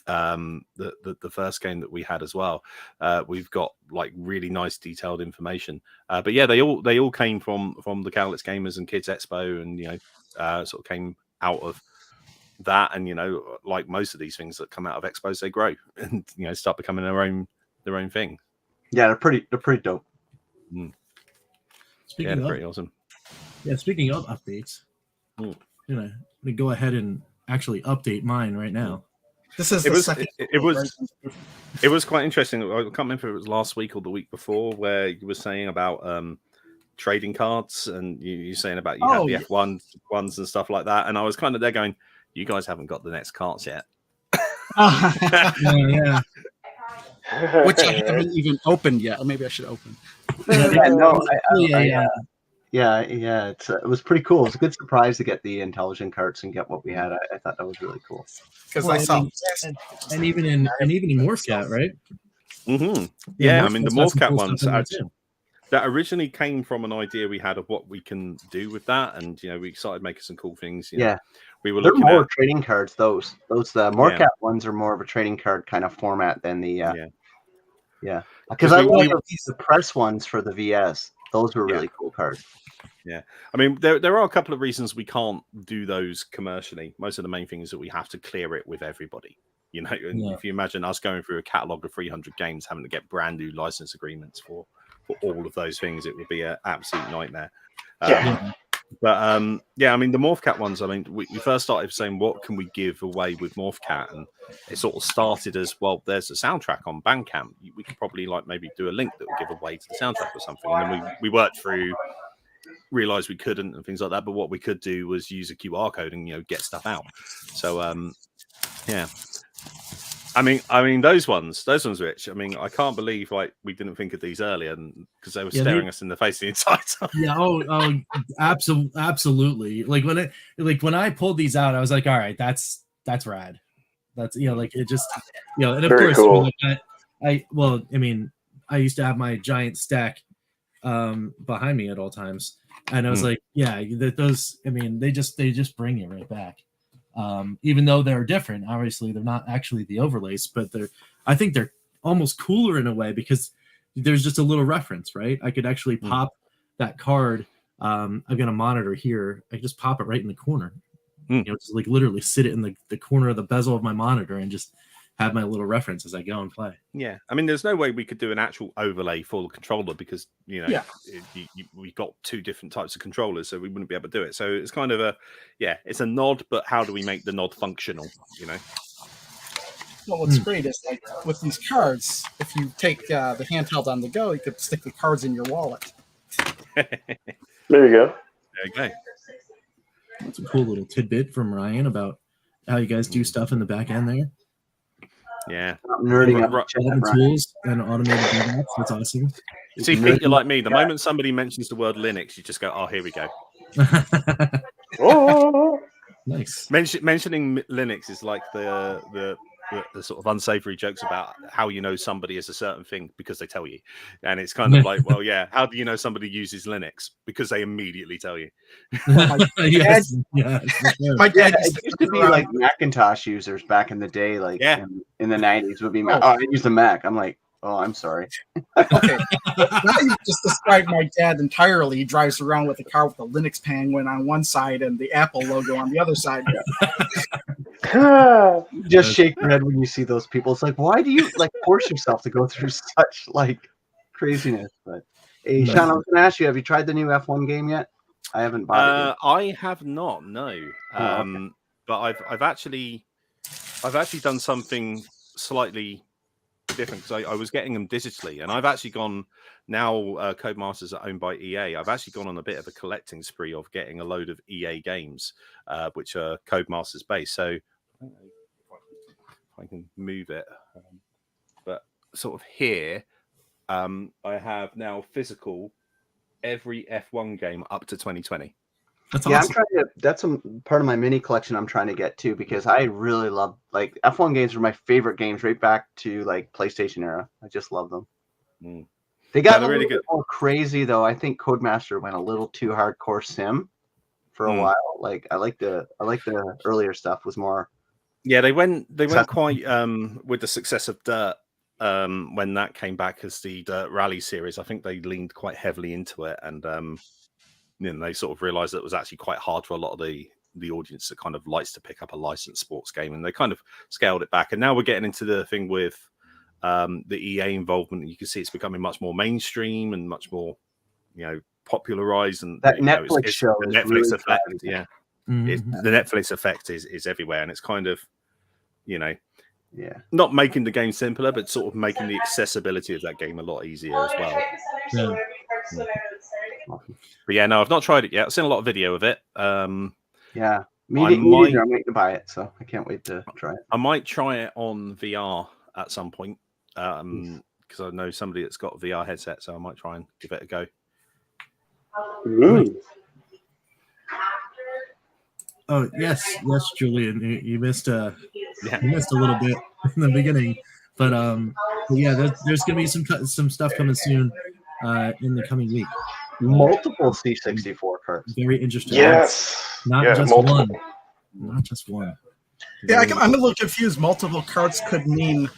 the first game that we had as well. We've got like really nice detailed information. But yeah, they all came from the Cowlitz Gamers and Kids Expo, and sort of came out of that. And like most of these things that come out of expos, they grow and start becoming their own thing. Yeah, they're pretty dope. Speaking of, pretty awesome. Yeah, speaking of updates, I'm gonna go ahead and actually update mine right now. This is it was quite interesting. I can't remember if it was last week or the week before, where you were saying about trading cards, and you saying about you had the F1s and stuff like that, and I was kind of there going, you guys haven't got the next cards yet. Yeah. Which I haven't even opened yet. Or maybe I should open. It was pretty cool. It was a good surprise to get the intelligent cards and get what we had. I thought that was really cool. Because I saw, and even in Morphcat, right? Mm-hmm. Yeah, I mean the Morphcat cool ones stuff in there that originally came from an idea we had of what we can do with that, and we started making some cool things. We were looking more at trading cards. Those Morphcat ones are more of a trading card kind of format than the because I love the press ones for the VS. Those were really cool cards. Yeah, I mean there are a couple of reasons we can't do those commercially. Most of the main thing is that we have to clear it with everybody. And if you imagine us going through a catalog of 300 games, having to get brand new license agreements for all of those things, it would be an absolute nightmare. But I mean the Morphcat ones, I mean we first started saying what can we give away with Morphcat, and it sort of started as, well, there's a soundtrack on Bandcamp, we could probably maybe do a link that would give away to the soundtrack or something, and then we worked through, realized we couldn't and things like that, but what we could do was use a QR code and get stuff out. So I mean those ones, Rich. I mean, I can't believe we didn't think of these earlier, because they were staring us in the face the entire time. Yeah. Absolutely. When I pulled these out, I was like, all right, that's rad. That's it just and of Very course cool. I used to have my giant stack behind me at all times, and I was like, those. I mean, they just bring it right back. Even though they're different, obviously they're not actually the overlays, but I think they're almost cooler in a way, because there's just a little reference, right? I could actually pop that card. I've got a monitor here. I can just pop it right in the corner. Just literally sit it in the corner of the bezel of my monitor and just have my little reference as I go and play. Yeah, I mean, there's no way we could do an actual overlay for the controller, because we've got two different types of controllers, so we wouldn't be able to do it. So it's kind of it's a nod, but how do we make the nod functional? Well, what's great is with these cards, if you take the handheld on the go, you could stick the cards in your wallet. There you go. you go. That's a cool little tidbit from Ryan about how you guys do stuff in the back end there. Yeah. I'm nerding up. Development tools and automated DevOps. That's awesome. See, Pete, you're like me. The moment somebody mentions the word Linux, you just go, "Oh, here we go." Oh. Nice. Mentioning Linux is like the sort of unsavory jokes about how you know somebody is a certain thing because they tell you, and it's kind of like, well, yeah, how do you know somebody uses Linux? Because they immediately tell you. Yes. My dad it used to be like Macintosh users back in the day, like in the 90s would be, I use the Mac. I'm like, oh, I'm sorry. Okay, now you just described my dad entirely. He drives around with a car with a Linux penguin on one side and the Apple logo on the other side. Just shake your head when you see those people. It's like, why do you like force yourself to go through such like craziness? But hey, Sean, I was going to ask you, have you tried the new F1 game yet? I haven't bought it yet. I have not, no. Okay. But I've actually done something slightly different because I was getting them digitally, and I've actually gone now. Codemasters are owned by EA. I've actually gone on a bit of a collecting spree of getting a load of EA games, which are Codemasters based. So if I can move it, but sort of here, I have now physical every F1 game up to 2020. That's yeah, awesome. I'm trying to. That's part of my mini collection. I'm trying to get too because I really love like F1 games were my favorite games right back to like PlayStation era. I just love them. They got a little bit more crazy though. I think Codemaster went a little too hardcore sim for a while. Like I like the earlier stuff was more. Yeah, they went quite with the success of Dirt. When that came back as the Dirt Rally series, I think they leaned quite heavily into it, and they sort of realized that it was actually quite hard for a lot of the audience that kind of likes to pick up a licensed sports game, and they kind of scaled it back. And now we're getting into the thing with the EA involvement. You can see it's becoming much more mainstream and much more, popularized. And that Netflix show, the Netflix really effect, exciting. The Netflix effect is everywhere, and it's kind of, not making the game simpler, but sort of making the accessibility of that game a lot easier as well. But yeah, no, I've not tried it yet. I've seen a lot of video of it. Yeah, me neither. I'm waiting to buy it, so I can't wait to try it. I might try it on VR at some point because I know somebody that's got a VR headset, so I might try and give it a go. Oh yes, Julian, you missed you missed a little bit in the beginning, but yeah, there's gonna be some stuff coming soon in the coming week. Multiple C64 carts. Very interesting. Yes, not just multiple. one. Not just one. Yeah, I'm a little confused. Multiple carts could mean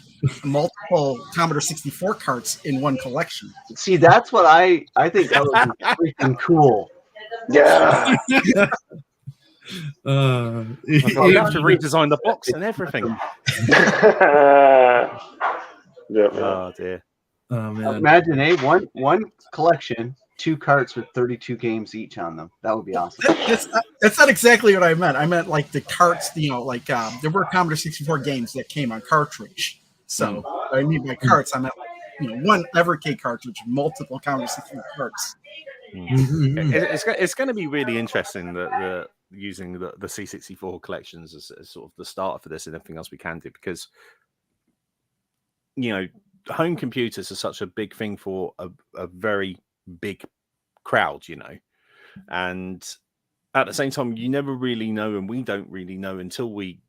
multiple Commodore 64 carts in one collection. See, that's what I think that would be freaking cool. Yeah. You have to redesign the box and everything. Oh dear. Oh man. Imagine one collection, 2 carts with 32 games each on them. That would be awesome. That's not exactly what I meant. I meant like the carts, there were Commodore 64 games that came on cartridge. So I mean by carts, I meant one Evercade cartridge, multiple Commodore 64 carts. It's going to be really interesting that using the C64 collections as sort of the starter for this and everything else we can do, because home computers are such a big thing for a very big crowd, and at the same time you never really know, and we don't really know until we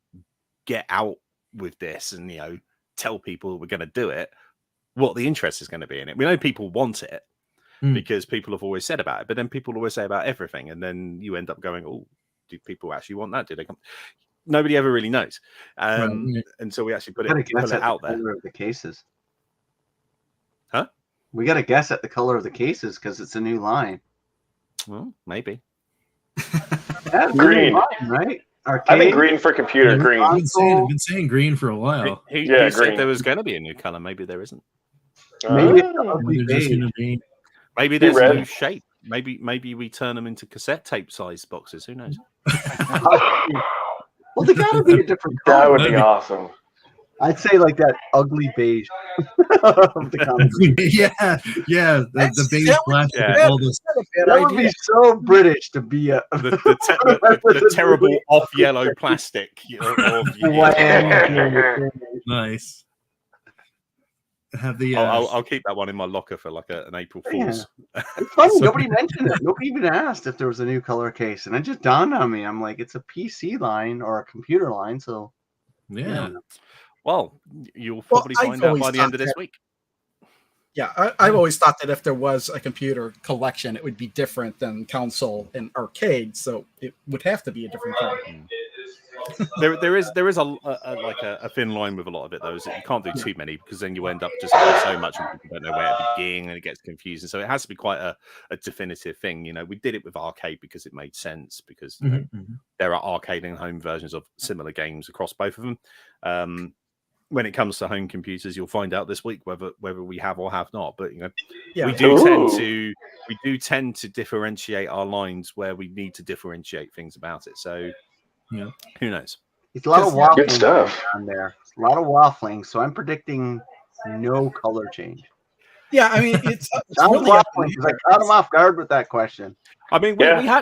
get out with this and tell people we're going to do it, what the interest is going to be in it. We know people want it because people have always said about it, but then people always say about everything, and then you end up going, oh, do people actually want that? Do they come? Nobody ever really knows until we actually put it out there. Color of the cases. Huh? We got to guess at the color of the cases because it's a new line. Well, maybe. Green, line, right? Arcade. I think green for computer. Green. I've been saying green for a while. Who green. said there was going to be a new color? Maybe there isn't. Maybe there's a new shape. Maybe we turn them into cassette tape sized boxes. Who knows? Well, they got to be a different color. That would be awesome. I'd say like that ugly beige of the comic. yeah, the beige plastic, all this. That would be so British to be the terrible off yellow plastic. Nice. Have the I'll keep that one in my locker for like an April Fool's. Yeah. It's funny, nobody mentioned it. Nobody even asked if there was a new color case, and it just dawned on me. I'm like, it's a PC line or a computer line, so yeah. Well, you'll probably find out by the end of this week. Yeah, I've always thought that if there was a computer collection, it would be different than console and arcade, so it would have to be a different color. There is a thin line with a lot of it though. Is that you can't do too many because then you end up just having so much and people don't know where to begin and it gets confusing. So it has to be quite a definitive thing. You know, we did it with arcade because it made sense because you know, there are arcade and home versions of similar games across both of them. When it comes to home computers, you'll find out this week whether we have or have not. But you know, we do tend to differentiate our lines where we need to differentiate things about it. So. Yeah, who knows? It's a lot of waffling stuff on there. It's a lot of waffling, so I'm predicting no color change. Yeah, I mean, it's really waffling because I caught him off guard with that question. I mean,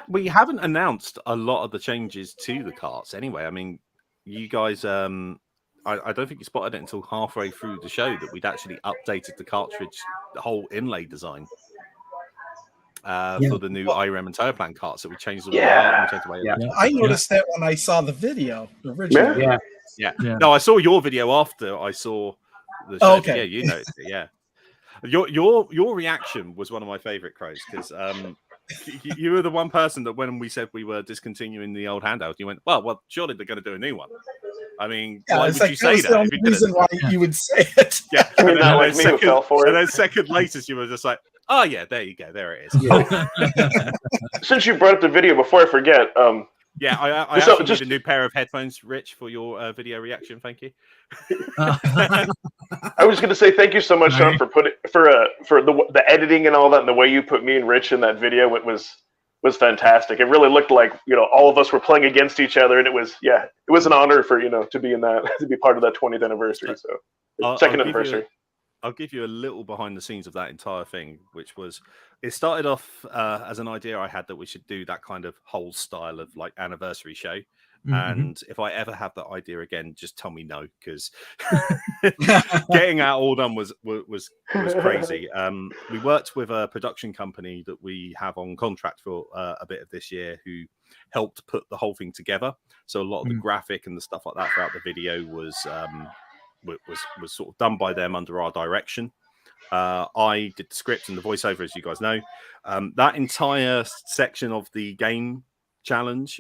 we haven't announced a lot of the changes to the carts anyway. I mean, you guys, I don't think you spotted it until halfway through the show that we'd actually updated the cartridge, the whole inlay design. For the new IREM and Toaplan carts that we changed the way. I noticed that when I saw the video originally. Yeah. No, I saw your video after I saw the show. Yeah, you noticed it. Yeah. Your reaction was one of my favorite, Crows, because you were the one person that when we said we were discontinuing the old handheld, you went, well, surely they're going to do a new one. I mean, why would you say that? That's the reason why you would say it. Yeah. And then second later, you were just like, oh, yeah, there you go. There it is. Yeah. Since you brought up the video, before I forget. I actually need a new pair of headphones, Rich, for your video reaction. Thank you. I was going to say thank you so much, Sean, for the editing and all that, and the way you put me and Rich in that video. It was fantastic. It really looked like all of us were playing against each other, and it was an honor for to be in that, to be part of that 20th anniversary. So second anniversary. I'll give you a little behind the scenes of that entire thing, which was, it started off as an idea I had that we should do that kind of whole style of like anniversary show. And if I ever have that idea again, just tell me no, because getting that all done was crazy. We worked with a production company that we have on contract for a bit of this year who helped put the whole thing together. So a lot of the graphic and the stuff like that throughout the video was sort of done by them under our direction. I did the script and the voiceover, as you guys know. That entire section of the game challenge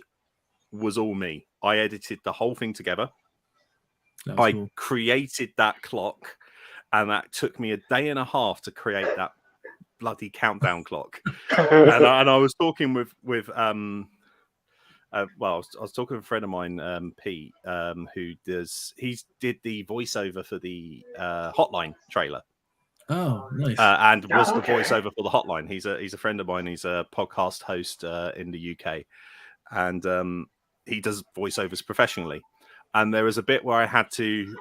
was all me. I edited the whole thing together. I created that clock, and that took me a day and a half to create that bloody countdown clock. and I was talking with I was talking with a friend of mine, Pete, who did the voiceover for the Hotline trailer. Oh, nice! And was the voiceover for the Hotline. He's a friend of mine. He's a podcast host in the UK, and he does voiceovers professionally. And there was a bit where I had to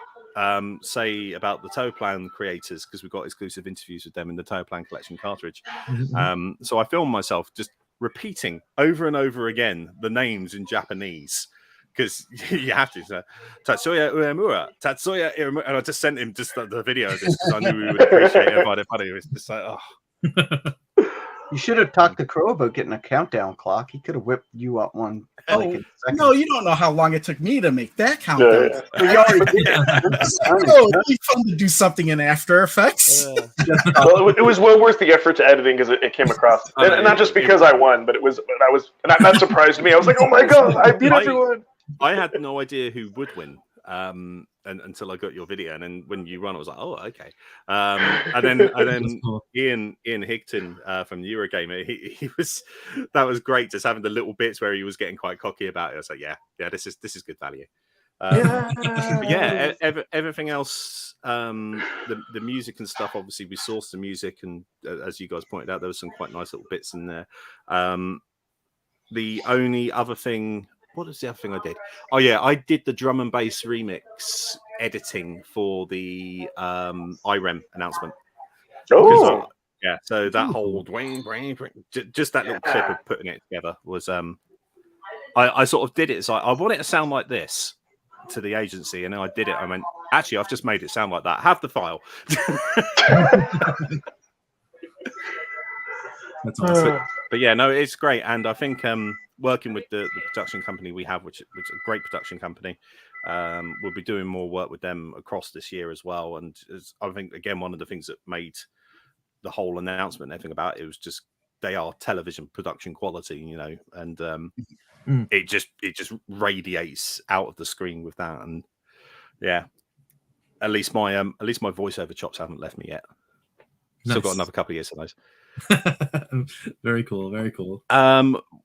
say about the Toaplan creators, because we've got exclusive interviews with them in the Toaplan collection cartridge. So I filmed myself just repeating over and over again the names in Japanese, because you have to. So, Tatsuya Uemura, Tatsuya Uemura, and I just sent him just the video of this because I knew we would appreciate it. But it was just like, oh. You should have talked to Crow about getting a countdown clock. He could have whipped you up one. No, you don't know how long it took me to make that countdown. It'd be fun to do something in After Effects. Well, it was well worth the effort to editing because it came across, and not just because I won, but that surprised me. I was like, oh my god, I beat everyone. I had no idea who would win. Until I got your video, and then when you run, I was like, "Oh, okay." And then cool. Ian Higton from Eurogamer, that was great. Just having the little bits where he was getting quite cocky about it. I was like, "Yeah, this is good value." Everything else, the music and stuff. Obviously, we sourced the music, and as you guys pointed out, there was some quite nice little bits in there. The only other thing. What was the other thing I did? Oh, yeah, I did the drum and bass remix editing for the IREM announcement. Oh, Yeah, so that whole just that little clip of putting it together was I sort of did it. So I want it to sound like this to the agency, and then I did it. I went, actually, I've just made it sound like that. Have the file. That's awesome. But yeah, no, it's great, and I think working with the production company we have, which is a great production company, we'll be doing more work with them across this year as well. And I think again, one of the things that made the whole announcement and everything about it was just they are television production quality, you know, and it just radiates out of the screen with that. And yeah, at least my voiceover chops haven't left me yet. Still got another couple of years of those. Very cool, very cool.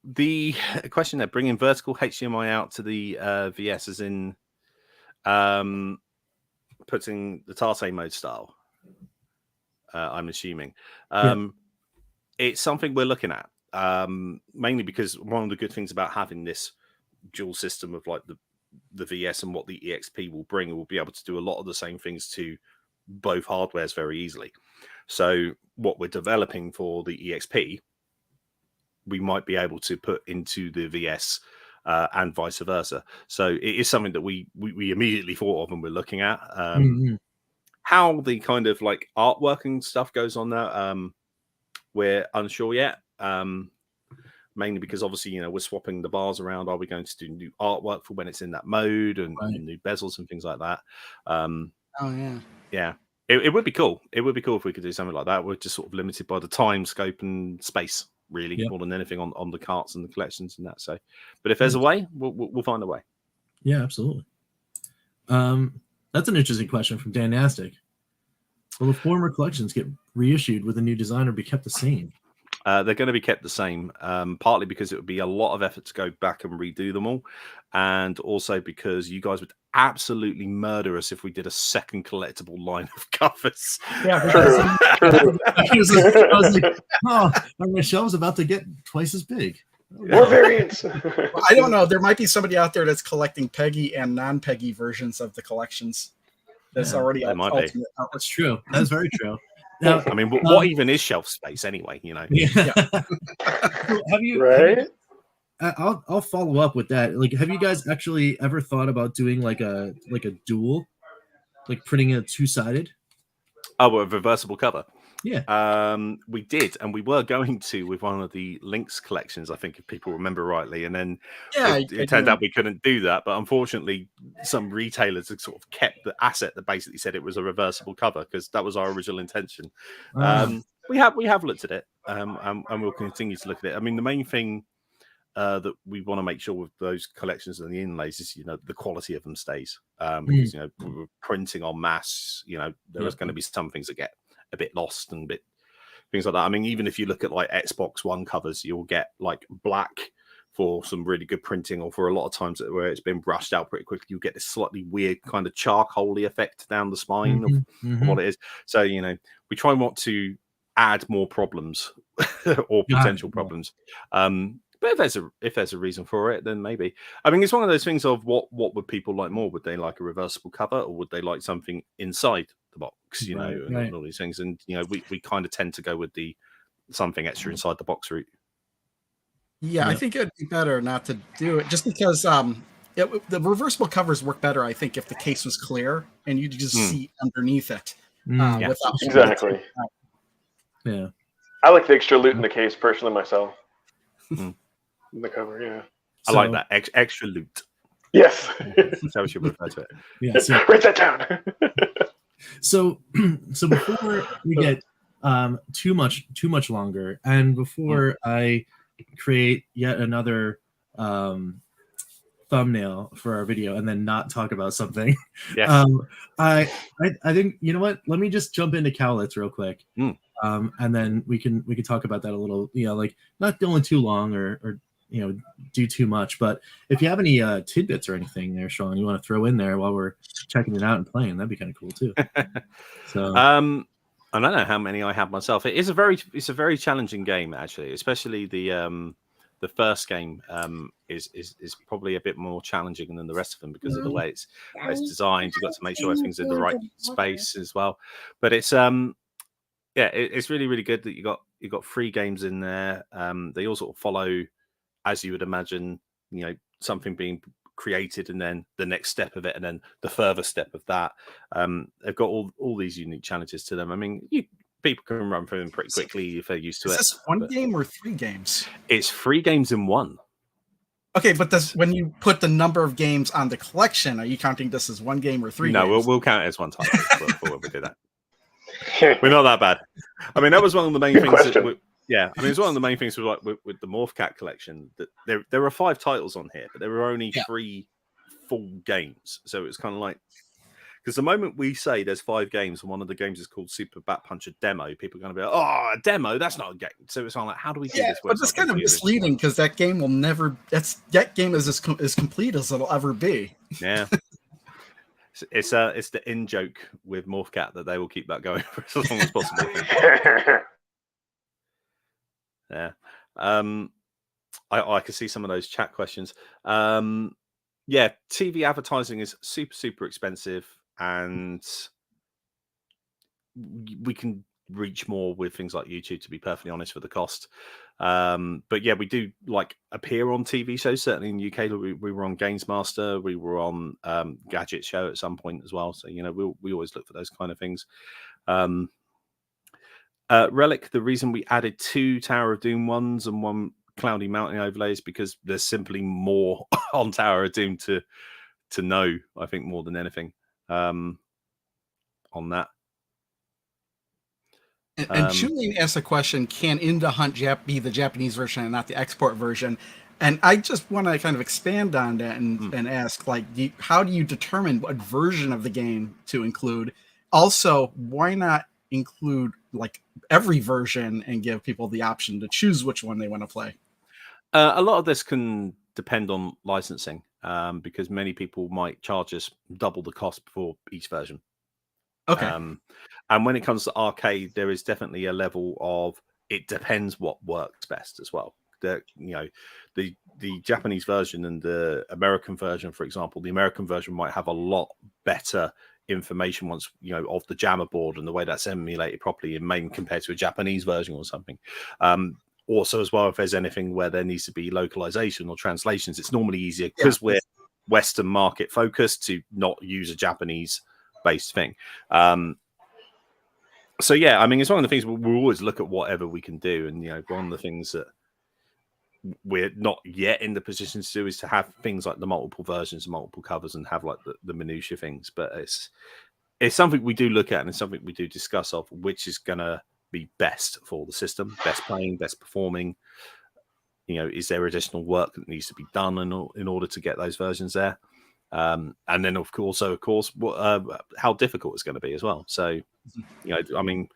The question there, bringing vertical HDMI out to the VS, as in putting the Tate mode style. I'm assuming it's something we're looking at, mainly because one of the good things about having this dual system of like the VS and what the EXP will bring, will be able to do a lot of the same things to both hardwares very easily. So what we're developing for the EXP, we might be able to put into the VS and vice versa. So it is something that we immediately thought of and we're looking at. How the kind of like artwork and stuff goes on there, we're unsure yet. Mainly because obviously, you know, we're swapping the bars around. Are we going to do new artwork for when it's in that mode and new bezels and things like that? Yeah. It would be cool. It would be cool if we could do something like that. We're just sort of limited by the time, scope, and space, really, more than anything on the carts and the collections and that. So, but if there's a way, we'll find a way. Yeah, absolutely. That's an interesting question from Dan Nastic. Will the former collections get reissued with a new design or be kept the same? They're going to be kept the same, partly because it would be a lot of effort to go back and redo them all, and also because you guys would absolutely murder us if we did a second collectible line of covers. Yeah, I was like, oh, my shelf's about to get twice as big. More variants. I don't know. There might be somebody out there that's collecting PEGI and non-PEGI versions of the collections. That's already ultimate. That's true. That's very true. Now, I mean, what even is shelf space anyway? You know. Yeah. Have you? Right. I'll follow up with that. Like, have you guys actually ever thought about doing like a dual, like printing a two-sided? Oh, a reversible cover. Yeah. We did, and we were going to with one of the Lynx collections, I think, if people remember rightly. And then it turned out we couldn't do that. But unfortunately, some retailers had sort of kept the asset that basically said it was a reversible cover, because that was our original intention. We have looked at it, and we'll continue to look at it. I mean, the main thing that we want to make sure with those collections and the inlays is, you know, the quality of them stays. Because, you know, we're printing en masse, you know, there is going to be some things that get a bit lost and things like that. I mean, even if you look at like Xbox One covers, you'll get like black for some really good printing, or for a lot of times where it's been brushed out pretty quickly, you get this slightly weird kind of charcoaly effect down the spine of what it is. So, you know, we try not to add more problems or potential problems. But if there's a reason for it, then maybe. I mean, it's one of those things of what would people like more? Would they like a reversible cover, or would they like something inside the box? You know, and all these things. And you know, we kind of tend to go with the something extra inside the box route. Yeah, I think it'd be better not to do it, just because the reversible covers work better, I think, if the case was clear and you just see underneath it. Exactly. Yeah. I like the extra loot in the case personally myself. The cover, yeah. I like that extra loot. Yes. That's how we should refer to it. Yeah. So, write that down. so before we get too much longer, and before I create yet another thumbnail for our video and then not talk about something, I think, you know what? Let me just jump into cowlets real quick. And then we can talk about that a little, you know, like not going too long or you know, do too much. But if you have any tidbits or anything there, Sean, you want to throw in there while we're checking it out and playing, that'd be kind of cool too. So I don't know how many I have myself. It's a very challenging game, actually, especially the the first game is probably a bit more challenging than the rest of them because of the way it's designed. You've got to make sure everything's in the right space as well. But it's it's really, really good that you got 3 games in there. They all sort of follow, as you would imagine, something being created and then the next step of it and then the further step of that. They've got all these unique challenges to them. I mean, people can run through them pretty quickly if they're used to it. Is this one game or 3 games? It's 3 games in one. Okay, but when you put the number of games on the collection, are you counting this as 1 game or 3 games? No, we'll count it as one title before we do that. We're not that bad. I mean, that was one of the main things. It's one of the main things with the Morph Cat collection that there are 5 titles on here, but there were only 3 full games. So it's kind of like, because the moment we say there's 5 games and one of the games is called Super Bat Puncher Demo, people are going to be like, oh, a demo, that's not a game. So it's kind of like, how do we do this? But it's kind of misleading because that game will never. That game is as complete as it'll ever be. Yeah. It's the in joke with Morph Cat that they will keep that going for as long as possible. Yeah. I can see some of those chat questions. TV advertising is super, super expensive, and we can reach more with things like YouTube, to be perfectly honest, for the cost. But yeah, we do appear on TV shows. Certainly in the UK, we were on Games Master, we were on Gadget Show at some point as well. So we always look for those kind of things. Relic, the reason we added 2 Tower of Doom ones and 1 Cloudy Mountain overlays because there's simply more on Tower of Doom to know, I think, more than anything on that. And Shulin asked a question, can In the Hunt be the Japanese version and not the export version? And I just want to kind of expand on that and ask, how do you determine what version of the game to include? Also, why not include every version and give people the option to choose which one they want to play? A lot of this can depend on licensing because many people might charge us double the cost for each version. Okay. And when it comes to arcade, there is definitely a level of it depends what works best as well. The Japanese version and the American version, for example, the American version might have a lot better information once of the jammer board and the way that's emulated properly in MAME compared to a Japanese version or something. Also, as well, if there's anything where there needs to be localization or translations, it's normally easier because we're Western market focused to not use a Japanese based thing. So yeah, I mean, it's one of the things we'll always look at whatever we can do, and one of the things that we're not yet in the position to do is to have things like the multiple versions, multiple covers, and have the minutiae things. But it's something we do look at, and it's something we do discuss of which is gonna be best for the system, best playing, best performing. Is there additional work that needs to be done in order to get those versions there? And then of course, how difficult it's going to be as well. So, I mean,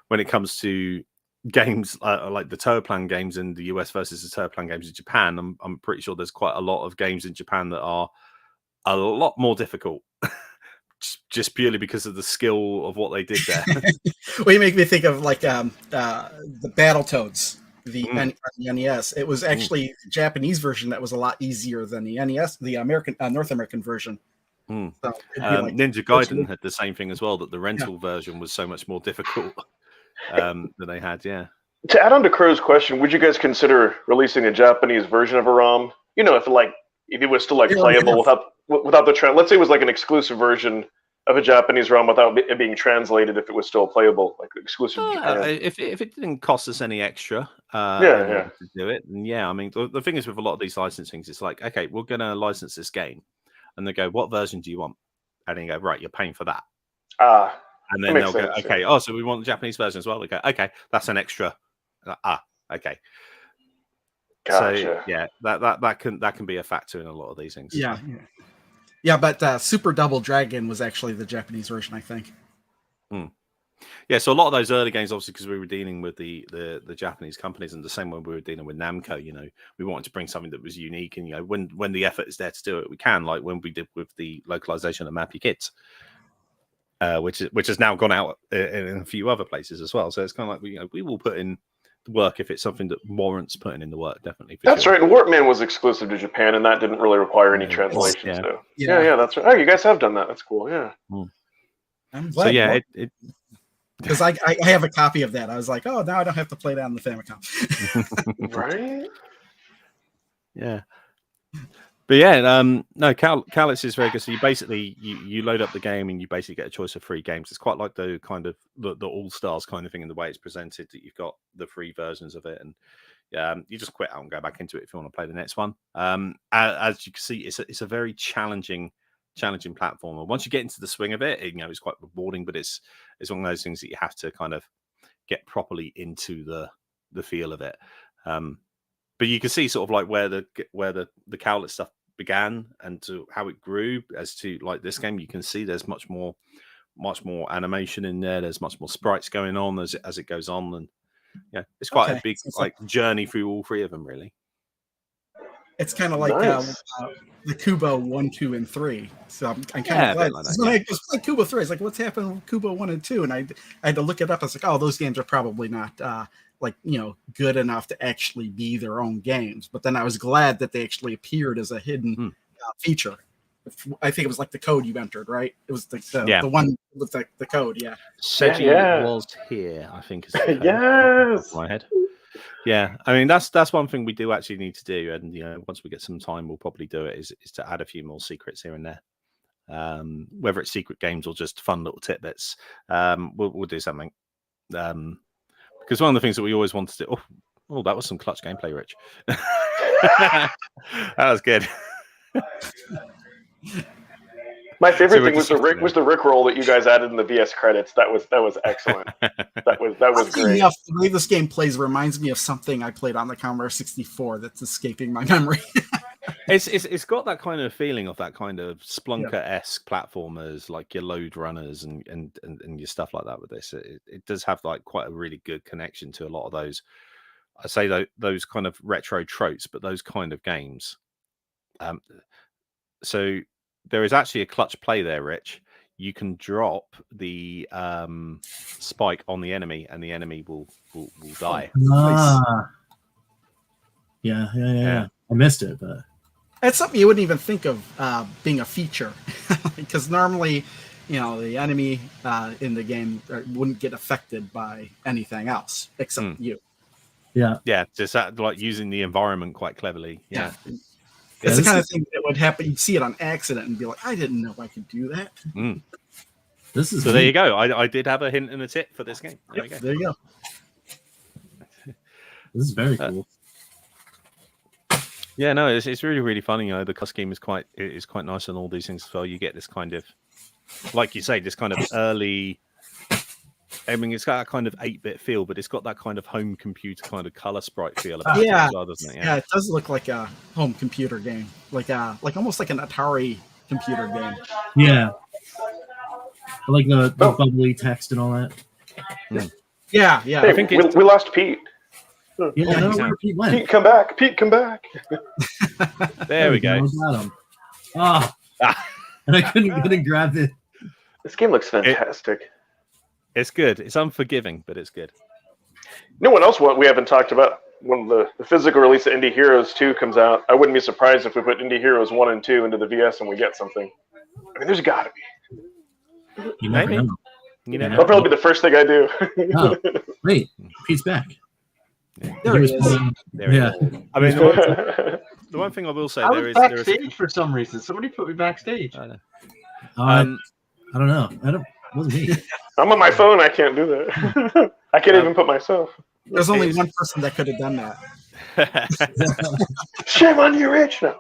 when it comes to games like the Toaplan games in the US versus the Toaplan games in Japan, I'm pretty sure there's quite a lot of games in Japan that are a lot more difficult. Just purely because of the skill of what they did there. Well, you make me think of the Battletoads, the NES. It was actually the Japanese version that was a lot easier than the NES, the American North American version. So Ninja Gaiden had the same thing as well, that the rental version was so much more difficult than they had. Yeah. To add on to Crow's question, would you guys consider releasing a Japanese version of a ROM? If it was still playable without the trend, let's say it was an exclusive version of a Japanese ROM without it being translated, if it was still playable, exclusive to Japan. If it didn't cost us any extra to do it, then I mean, the thing is with a lot of these licensings, it's okay, we're going to license this game, and they go, what version do you want? And then you go, right, you're paying for that. And then they'll go, okay, so we want the Japanese version as well. They go, okay, that's an extra. Okay. Gotcha. So that can be a factor in a lot of these things. But Super Double Dragon was actually the Japanese version, I think. Yeah, so a lot of those early games, obviously, because we were dealing with the Japanese companies, and the same when we were dealing with Namco, we wanted to bring something that was unique, and when the effort is there to do it, we can, like when we did with the localization of Map Your Kids, which has now gone out in a few other places as well. So it's kind of we will put in work if it's something that warrants putting in the work. Definitely. That's right. And Warpman was exclusive to Japan, and that didn't really require any translations. Yeah, that's right. Oh, you guys have done that. That's cool. Yeah. I'm glad. So yeah, because I have a copy of that. I was like, oh, now I don't have to play that on the Famicom. Right? Yeah. But yeah, no, Calyx is very good. So you basically you load up the game and you basically get a choice of 3 games. It's quite like the kind of the All Stars kind of thing in the way it's presented. That you've got the 3 versions of it, and you just quit out and go back into it if you want to play the next one. As you can see, it's a very challenging platformer. Once you get into the swing of it, it's quite rewarding. But it's one of those things that you have to kind of get properly into the feel of it. But you can see sort of like where the Cowlet stuff began and to how it grew as to like this game. You can see there's much more animation in there. There's much more sprites going on as it goes on, and it's quite a big journey through all 3 of them, really. It's kind of like the Kubo 1, 2, and 3. So I'm kind of glad. Like that, when I was playing Kubo 3, I was like, what's happening with Kubo 1 and 2? And I had to look it up. I was like, oh, those games are probably not good enough to actually be their own games. But then I was glad that they actually appeared as a hidden feature. I think it was like the code you entered, right? It was the one with the code, Seiji was here, I think. Yes. My head. Yeah, I mean that's one thing we do actually need to do, and once we get some time, we'll probably do it. Is to add a few more secrets here and there, whether it's secret games or just fun little tidbits. We'll do something. Because one of the things that we always wanted to do. Oh, that was some clutch gameplay, Rich. That was good. My favorite thing was the Rickroll that you guys added in the VS credits. That was excellent. that was great. Enough, the way this game plays reminds me of something I played on the Commodore 64 that's escaping my memory. It's got that kind of feeling of that kind of Splunker-esque platformers, like your Load Runners and your stuff like that with this. It does have like quite a really good connection to a lot of those. I say those kind of retro tropes, but those kind of games. So there is actually a clutch play there, Rich. You can drop the spike on the enemy, and the enemy will die. Yeah. I missed it, but it's something you wouldn't even think of being a feature, because normally, the enemy in the game wouldn't get affected by anything else except you. Yeah, just like using the environment quite cleverly. Yeah. It's the kind of thing that would happen. You'd see it on accident and be like, I didn't know I could do that. This is so. There you go. I did have a hint and a tip for this game. There you go. This is very cool. Yeah, no, it's really, really funny. The clutch scheme is quite nice, and all these things as well. You get this kind of, like you say, this kind of early. I mean, it's got that kind of 8-bit feel, but it's got that kind of home computer kind of color sprite feel about it as well, doesn't it? Yeah, it does look like a home computer game, like almost like an Atari computer game. Yeah, like the bubbly text and all that. Yeah. Hey, I think we lost Pete. Yeah, I don't know where Pete went. Pete, come back! Pete, come back! There we go. And I couldn't grab it. This game looks fantastic. It's good. It's unforgiving, but it's good. No one else we haven't talked about. When the physical release of Indie Heroes 2 comes out, I wouldn't be surprised if we put Indie Heroes 1 and 2 into the VS and we get something. I mean, there's got to be. You never know. That'll probably be the first thing I do. Oh, wait, Pete's back. There he is. Yeah. I mean, the one thing I will say, I was backstage for some reason. Somebody put me backstage. I don't know. It wasn't me. I'm on my phone. I can't do that. I can't even put myself. There's only one person that could have done that. Shame on you, Rich. No.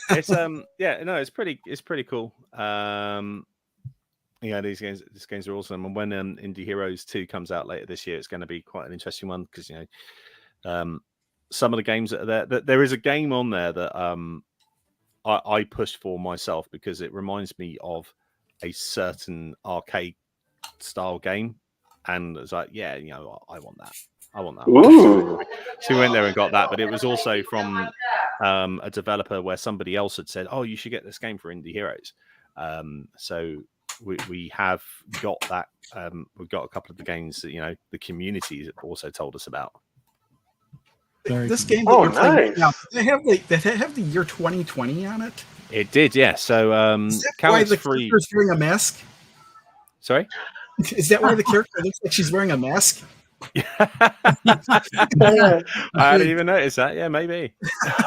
It's pretty cool. These games are awesome. And when Indie Heroes 2 comes out later this year, it's going to be quite an interesting one because some of the games that are there. There is a game on there that I pushed for myself because it reminds me of a certain arcade style game, and it's like, I want that. Ooh. So we went there and got that, but it was also from a developer where somebody else had said, "Oh, you should get this game for Indie Heroes." So we have got that. We've got a couple of the games that the community also told us about. This game that you're playing now, they have the year 2020 on it. It did, yeah. So is that why the character's wearing a mask? Sorry, is that why the character looks like she's wearing a mask? I didn't even notice that. Yeah, maybe.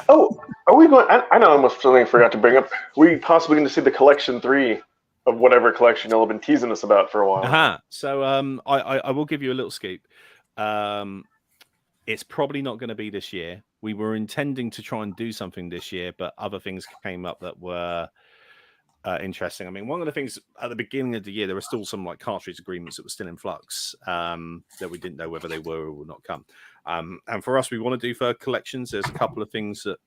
Oh, are we going? I know almost something I forgot to bring up. We possibly going to see the collection 3 of whatever collection you'll have been teasing us about for a while. So I will give you a little scoop. It's probably not going to be this year. We were intending to try and do something this year, but other things came up that were interesting. I mean, one of the things at the beginning of the year, there were still some like cartridge agreements that were still in flux that we didn't know whether they were or would not come. And for us, we want to do third collections. There's a couple of things that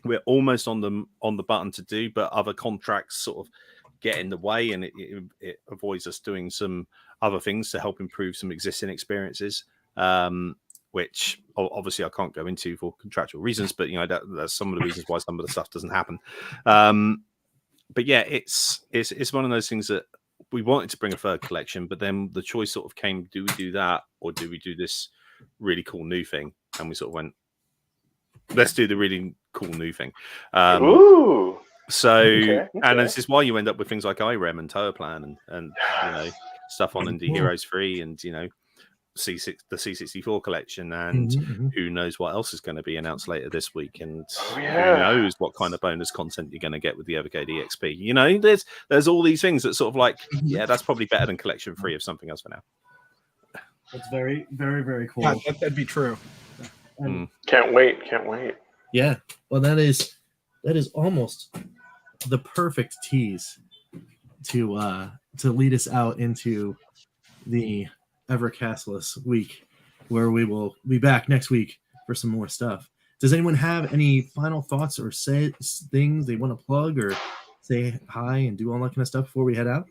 we're almost on the button to do, but other contracts sort of get in the way, and it avoids us doing some other things to help improve some existing experiences. Which obviously I can't go into for contractual reasons, but that's some of the reasons why some of the stuff doesn't happen. But yeah, it's one of those things that we wanted to bring a third collection, but then the choice sort of came: do we do that, or do we do this really cool new thing? And we sort of went, let's do the really cool new thing. Ooh. So, okay. And this is why you end up with things like IREM and Tower Plan and stuff on Indie Heroes 3 and the C64 collection, and who knows what else is going to be announced later this week, and who knows what kind of bonus content you're going to get with the Evercade EXP. There's all these things that sort of like, that's probably better than collection 3 of something else for now. That's very, very, very cool. Yeah, that'd be true. Can't wait. Yeah, well, that is almost the perfect tease to lead us out into the Evercastless week, where we will be back next week for some more stuff. Does anyone have any final thoughts or say things they want to plug or say hi and do all that kind of stuff before we head out?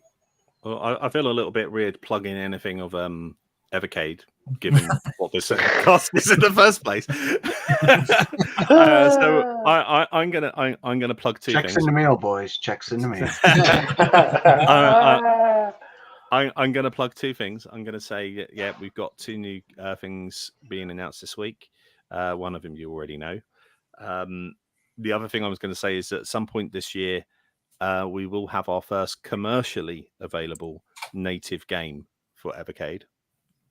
Well, I feel a little bit weird plugging anything of Evercade, given what this cost is in the first place. So I'm gonna plug two Checks things. in the mail, boys. Checks in the mail. I'm going to plug two things. I'm going to say, we've got two new things being announced this week. One of them you already know. The other thing I was going to say is that at some point this year, we will have our first commercially available native game for Evercade.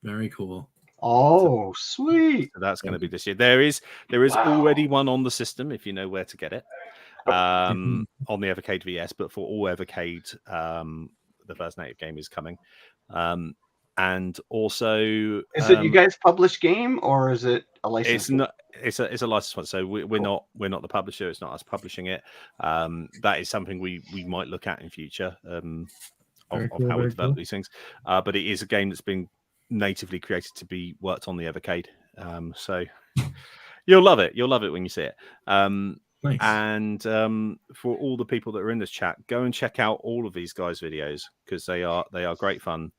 Very cool. Oh, sweet. So that's going to be this year. There is already one on the system, if you know where to get it, on the Evercade VS, but for all Evercade, the first native game is coming. And also, is it you guys publish game or is it a license? It's not. It's a license one. So we're not the publisher. It's not us publishing it. That is something we might look at in future of how we develop these things. But it is a game that's been natively created to be worked on the Evercade. So you'll love it. You'll love it when you see it. Nice. And for all the people that are in this chat, go and check out all of these guys' videos because they are great fun.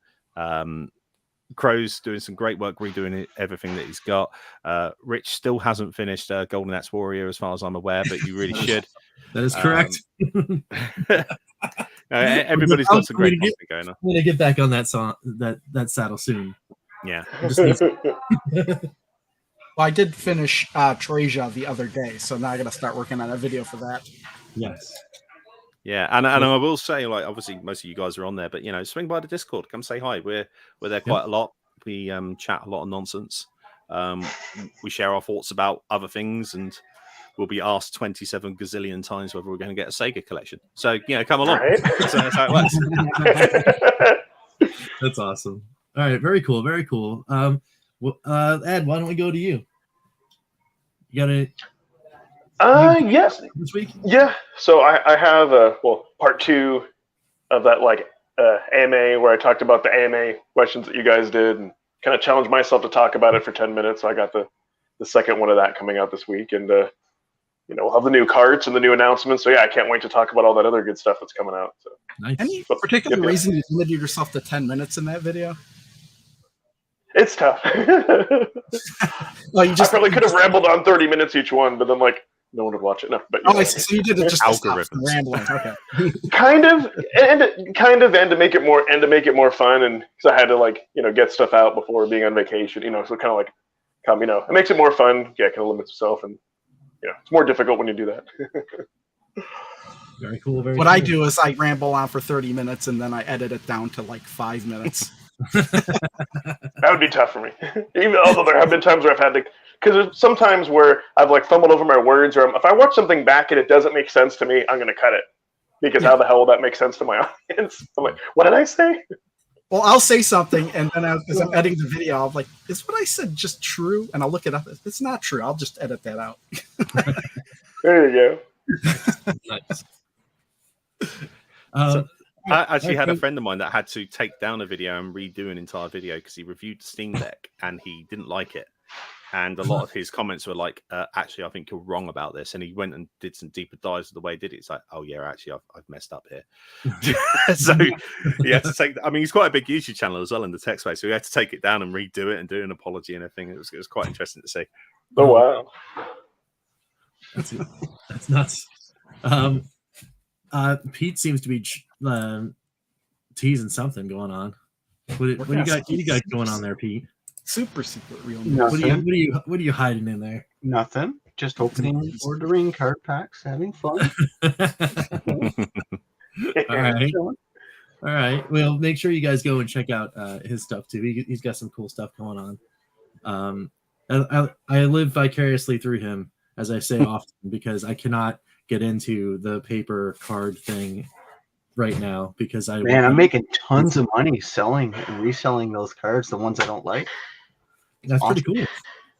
Crow's doing some great work redoing everything that he's got. Rich still hasn't finished Golden Axe Warrior as far as I'm aware, but you really should. That is correct. Everybody's got some great content going on. I'm gonna get back on that song, that saddle soon. Yeah. Well, I did finish Treasure the other day, so now I got to start working on a video for that. Yes. Yeah, and I will say, like, obviously most of you guys are on there, but swing by the Discord, come say hi. We're there quite a lot. We chat a lot of nonsense. We share our thoughts about other things, and we'll be asked 27 gazillion times whether we're going to get a Sega collection. So come along. Right. So that's how it works. That's awesome. All right, very cool, very cool. Ed, why don't we go to you? You got it. Yes. This week? Yeah. So I have part 2 of that AMA where I talked about the AMA questions that you guys did and kind of challenged myself to talk about it for 10 minutes. So I got the second one of that coming out this week, and we'll have the new carts and the new announcements. So yeah, I can't wait to talk about all that other good stuff that's coming out. So nice. Any particular reason you limited yourself to 10 minutes in that video? It's tough. Well, I probably could have rambled on 30 minutes each one, but then no one would watch it. No, but I see. So you did it just to stop Algorithms. rambling. Okay. kind of, and to make it more fun, and because I had to like get stuff out before being on vacation, so kind of like it makes it more fun. Yeah, kind of limits itself, and it's more difficult when you do that. Very cool. What I do is I ramble on for 30 minutes and then I edit it down to like 5 minutes. That would be tough for me. Even although there have been times where I've had to, because there's sometimes where I've like fumbled over my words, or if I watch something back and it doesn't make sense to me, I'm going to cut it. Because how the hell will that make sense to my audience? I'm like, what did I say? Well, I'll say something, and then as I'm editing the video, I'll be like, is what I said just true? And I'll look it up. If it's not true, I'll just edit that out. There you go. Nice. So, I actually had a friend of mine that had to take down a video and redo an entire video because he reviewed Steam Deck and he didn't like it. And a lot of his comments were like, actually, I think you're wrong about this. And he went and did some deeper dives of the way he did it. It's like, oh, yeah, actually, I've messed up here. So he had to take, I mean, he's quite a big YouTube channel as well in the tech space. So he had to take it down and redo it and do an apology and everything. It was quite interesting to see. Oh, wow. That's nuts. Pete seems to be teasing something going on. What do you got going on there, Pete? Super secret real What are you hiding in there? Nothing. Just opening, ordering card packs, having fun. All right. Well, make sure you guys go and check out his stuff too. He's got some cool stuff going on. I live vicariously through him, as I say often, because I cannot get into the paper card thing right now because I'm making tons of money selling and reselling those cards, the ones I don't like. That's awesome. Pretty cool.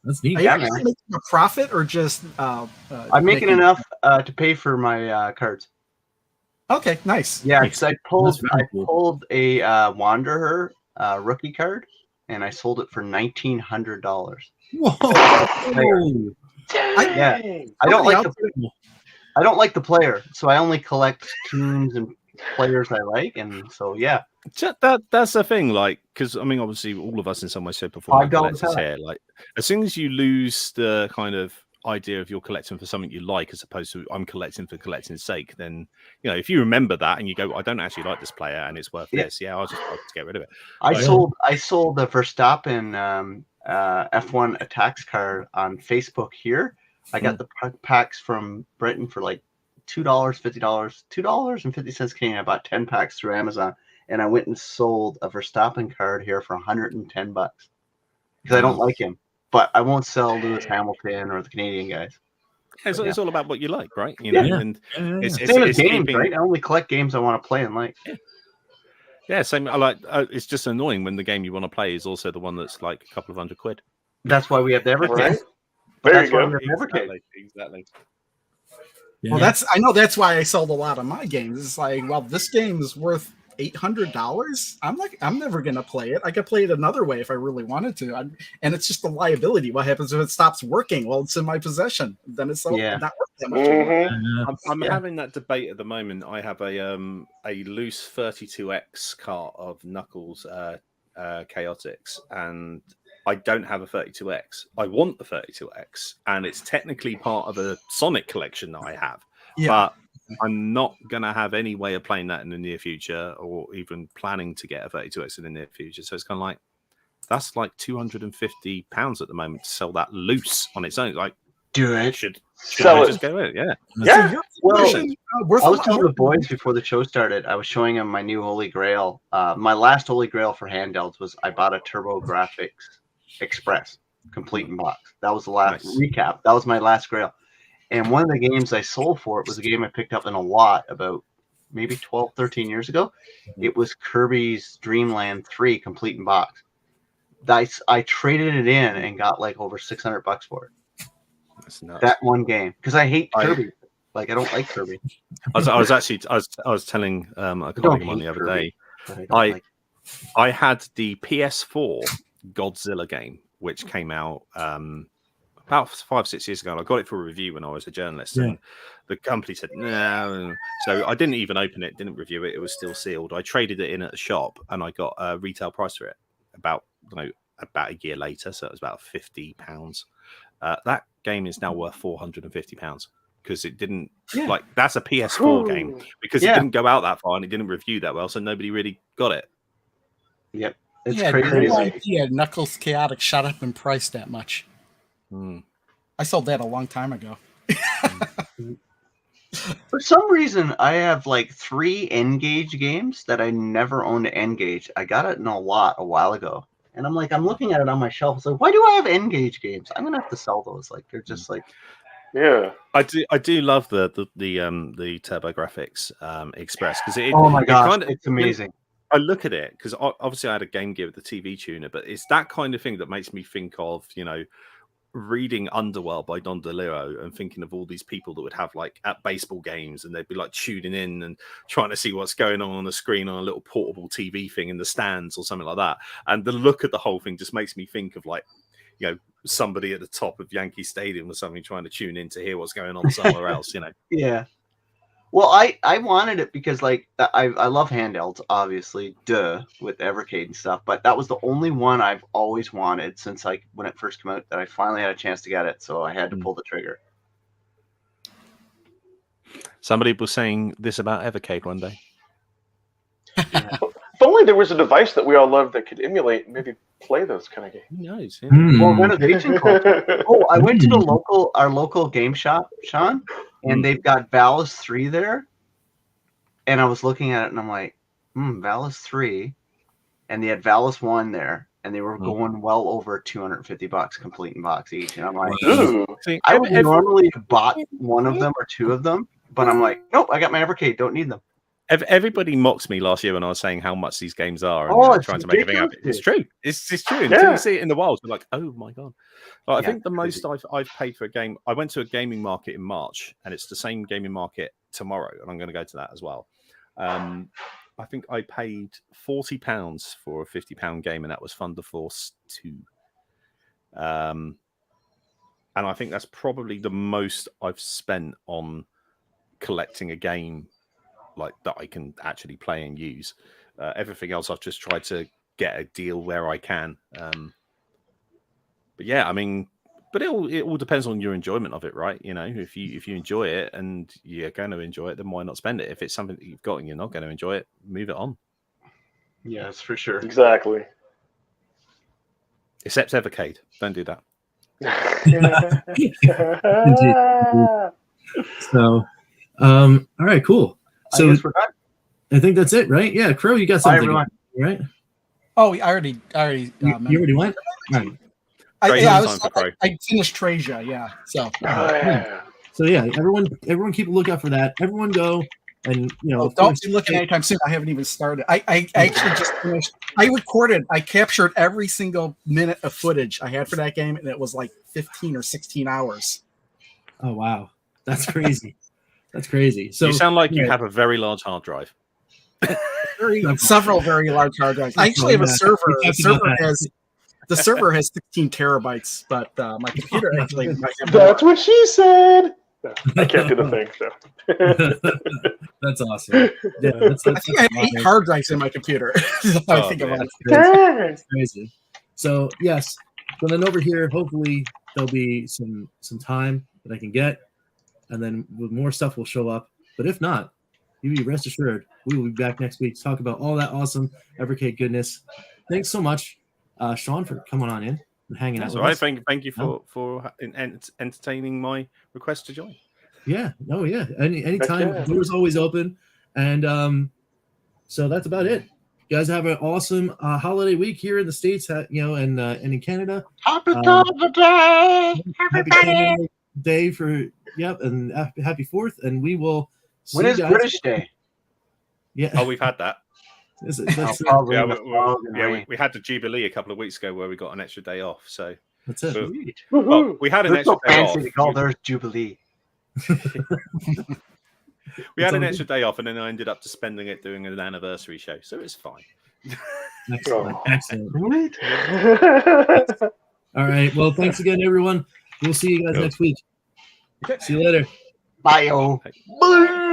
That's neat. Are you actually making a profit or just I'm making enough to pay for my cards. Okay, nice. Yeah, because I pulled a Wanderer rookie card and I sold it for $1,900. Whoa! I don't like the player, so I only collect teams and players I like, and so yeah. That's the thing, like, because I mean, obviously, all of us in some way said before, collectors here, like, as soon as you lose the kind of idea of you're collecting for something you like, as opposed to I'm collecting for collecting's sake, then if you remember that and you go, I don't actually like this player and it's worth this, I'll just get rid of it. I sold the Verstappen F1 attacks card on Facebook here. I got the packs from Britain for like $2, $50, $2.50 Canadian. I bought 10 packs through Amazon, and I went and sold a Verstappen card here for $110 because I don't like him, but I won't sell Lewis Hamilton or the Canadian guys. It's all about what you like, right? And it's same as games, right? I only collect games I want to play and like. Yeah, same. I like. It's just annoying when the game you want to play is also the one that's like a couple of $100. That's why we have the Evercade. Right. There you go. Exactly. Yeah. Well, I know that's why I sold a lot of my games. It's like, well, this game is worth $800. I'm never gonna play it. I could play it another way if I really wanted to. And it's just a liability. What happens if it stops working? Well, it's in my possession. Then it's not worth that much. Mm-hmm. I'm having that debate at the moment. I have a loose 32X cart of Knuckles Chaotix, and I don't have a 32X. I want the 32X, and it's technically part of a Sonic collection that I have. Yeah. But I'm not going to have any way of playing that in the near future, or even planning to get a 32X in the near future. So it's kind of like, that's like £250 at the moment to sell that loose on its own. Like, do it. Should sell I it. Just go in? Yeah. Yeah. Well, I was telling the boys before the show started, I was showing them my new Holy Grail. My last Holy Grail for handhelds was I bought a TurboGrafx Express, complete in box. That was the last recap. That was my last grail. And one of the games I sold for it was a game I picked up in a lot about maybe 12, 13 years ago. It was Kirby's Dream Land 3, complete in box. I traded it in and got like over $600 for it. That's nuts. That one game, because I hate Kirby. Like, I don't like Kirby. I was telling a colleague of mine the other day. I had the PS4 Godzilla game, which came out about 5-6 years ago, and I got it for a review when I was a journalist, and the company said no, so I didn't even open it, didn't review it. It was still sealed. I traded it in at a shop, and I got a retail price for it about a year later, so it was about £50. That game is now worth £450 because it didn't like that's a PS4 game because it didn't go out that far and it didn't review that well, so nobody really got it. Yep, it's crazy. crazy. Yeah, Knuckles Chaotic shot up in price that much. I sold that a long time ago. For some reason, I have like 3 N-Gage games that I never owned an N-Gage. I got it in a lot a while ago. And I'm looking at it on my shelf. It's like, why do I have N-Gage games? I'm going to have to sell those. Like, they're just like... Yeah. I do love the TurboGrafx Express. Because oh my gosh, it's amazing. I look at it, because obviously I had a Game Gear with the TV tuner, but it's that kind of thing that makes me think of, reading Underworld by Don DeLeo and thinking of all these people that would have like at baseball games and they'd be like tuning in and trying to see what's going on the screen on a little portable TV thing in the stands or something like that. And the look at the whole thing just makes me think of like, somebody at the top of Yankee Stadium or something trying to tune in to hear what's going on somewhere else, Yeah. Well, I wanted it because like I love handhelds, obviously, with Evercade and stuff. But that was the only one I've always wanted since when it first came out that I finally had a chance to get it. So I had to pull the trigger. Somebody was saying this about Evercade one day. If only there was a device that we all loved that could emulate and maybe play those kind of games. Who knows? Yeah. Well, renovation culture. Oh, I went to our local game shop, Sean, and they've got Valis 3 there. And I was looking at it and I'm like, Valis 3. And they had Valis 1 there. And they were going well over $250 complete in box each. And I'm like, I would normally have bought one of them or 2 of them. But I'm like, nope, I got my Evercade. Don't need them. Everybody mocked me last year when I was saying how much these games are and trying to make everything happen. It's true. It's true. Until you see it in the wild, you're like, oh my god. I think the most I've paid for a game. I went to a gaming market in March, and it's the same gaming market tomorrow, and I'm going to go to that as well. I think I paid £40 for a £50 game, and that was Thunder Force 2. And I think that's probably the most I've spent on collecting a game like that I can actually play and use. Everything else I've just tried to get a deal where I can. But yeah, I mean, but it all depends on your enjoyment of it, right? If you enjoy it and you're going to enjoy it, then why not spend it? If it's something that you've got and you're not going to enjoy it, move it on. Yes, for sure. Exactly. Except Evercade. Don't do that. So, all right, cool. So I guess we're done. I think that's it, right? Yeah, Crow, you got something, right? Oh, I already. You already went. Right. I finished Trasia, yeah. So. So yeah, everyone keep a lookout for that. Everyone go and don't be looking anytime soon. I haven't even started. I actually just finished. I captured every single minute of footage I had for that game, and it was like 15 or 16 hours. Oh wow, that's crazy. That's crazy. So you sound like you have a very large hard drive. Several very large hard drives. I actually have a server. The server has 16 terabytes, but my computer actually might have That's what she said. No, I can't do the thing. So. That's awesome. Yeah, I think I have 8 hard drives in my computer. I think about it. That's crazy. So yes, so then over here, hopefully there'll be some time that I can get, and then with more stuff will show up. But if not, you be rest assured we will be back next week to talk about all that awesome Evercade goodness. Thanks so much, Sean, for coming on in and hanging out with us. Thank you for entertaining my request to join. Yeah. Oh yeah. Anytime. Doors always open. And so that's about it. You guys have an awesome holiday week here in the States, and in Canada. Happy Canada Day! Happy Canada Day and happy 4th. And we will see when is you guys. British Day? Yeah. Oh, we've had that. We had the Jubilee a couple of weeks ago where we got an extra day off. So that's it. Well, we had an extra day off. They call theirs Jubilee. We had an extra day off, and then I ended up just spending it doing an anniversary show, so it's fine. Excellent. All right. Well, thanks again, everyone. We'll see you guys next week. See you later. Bye. Bye.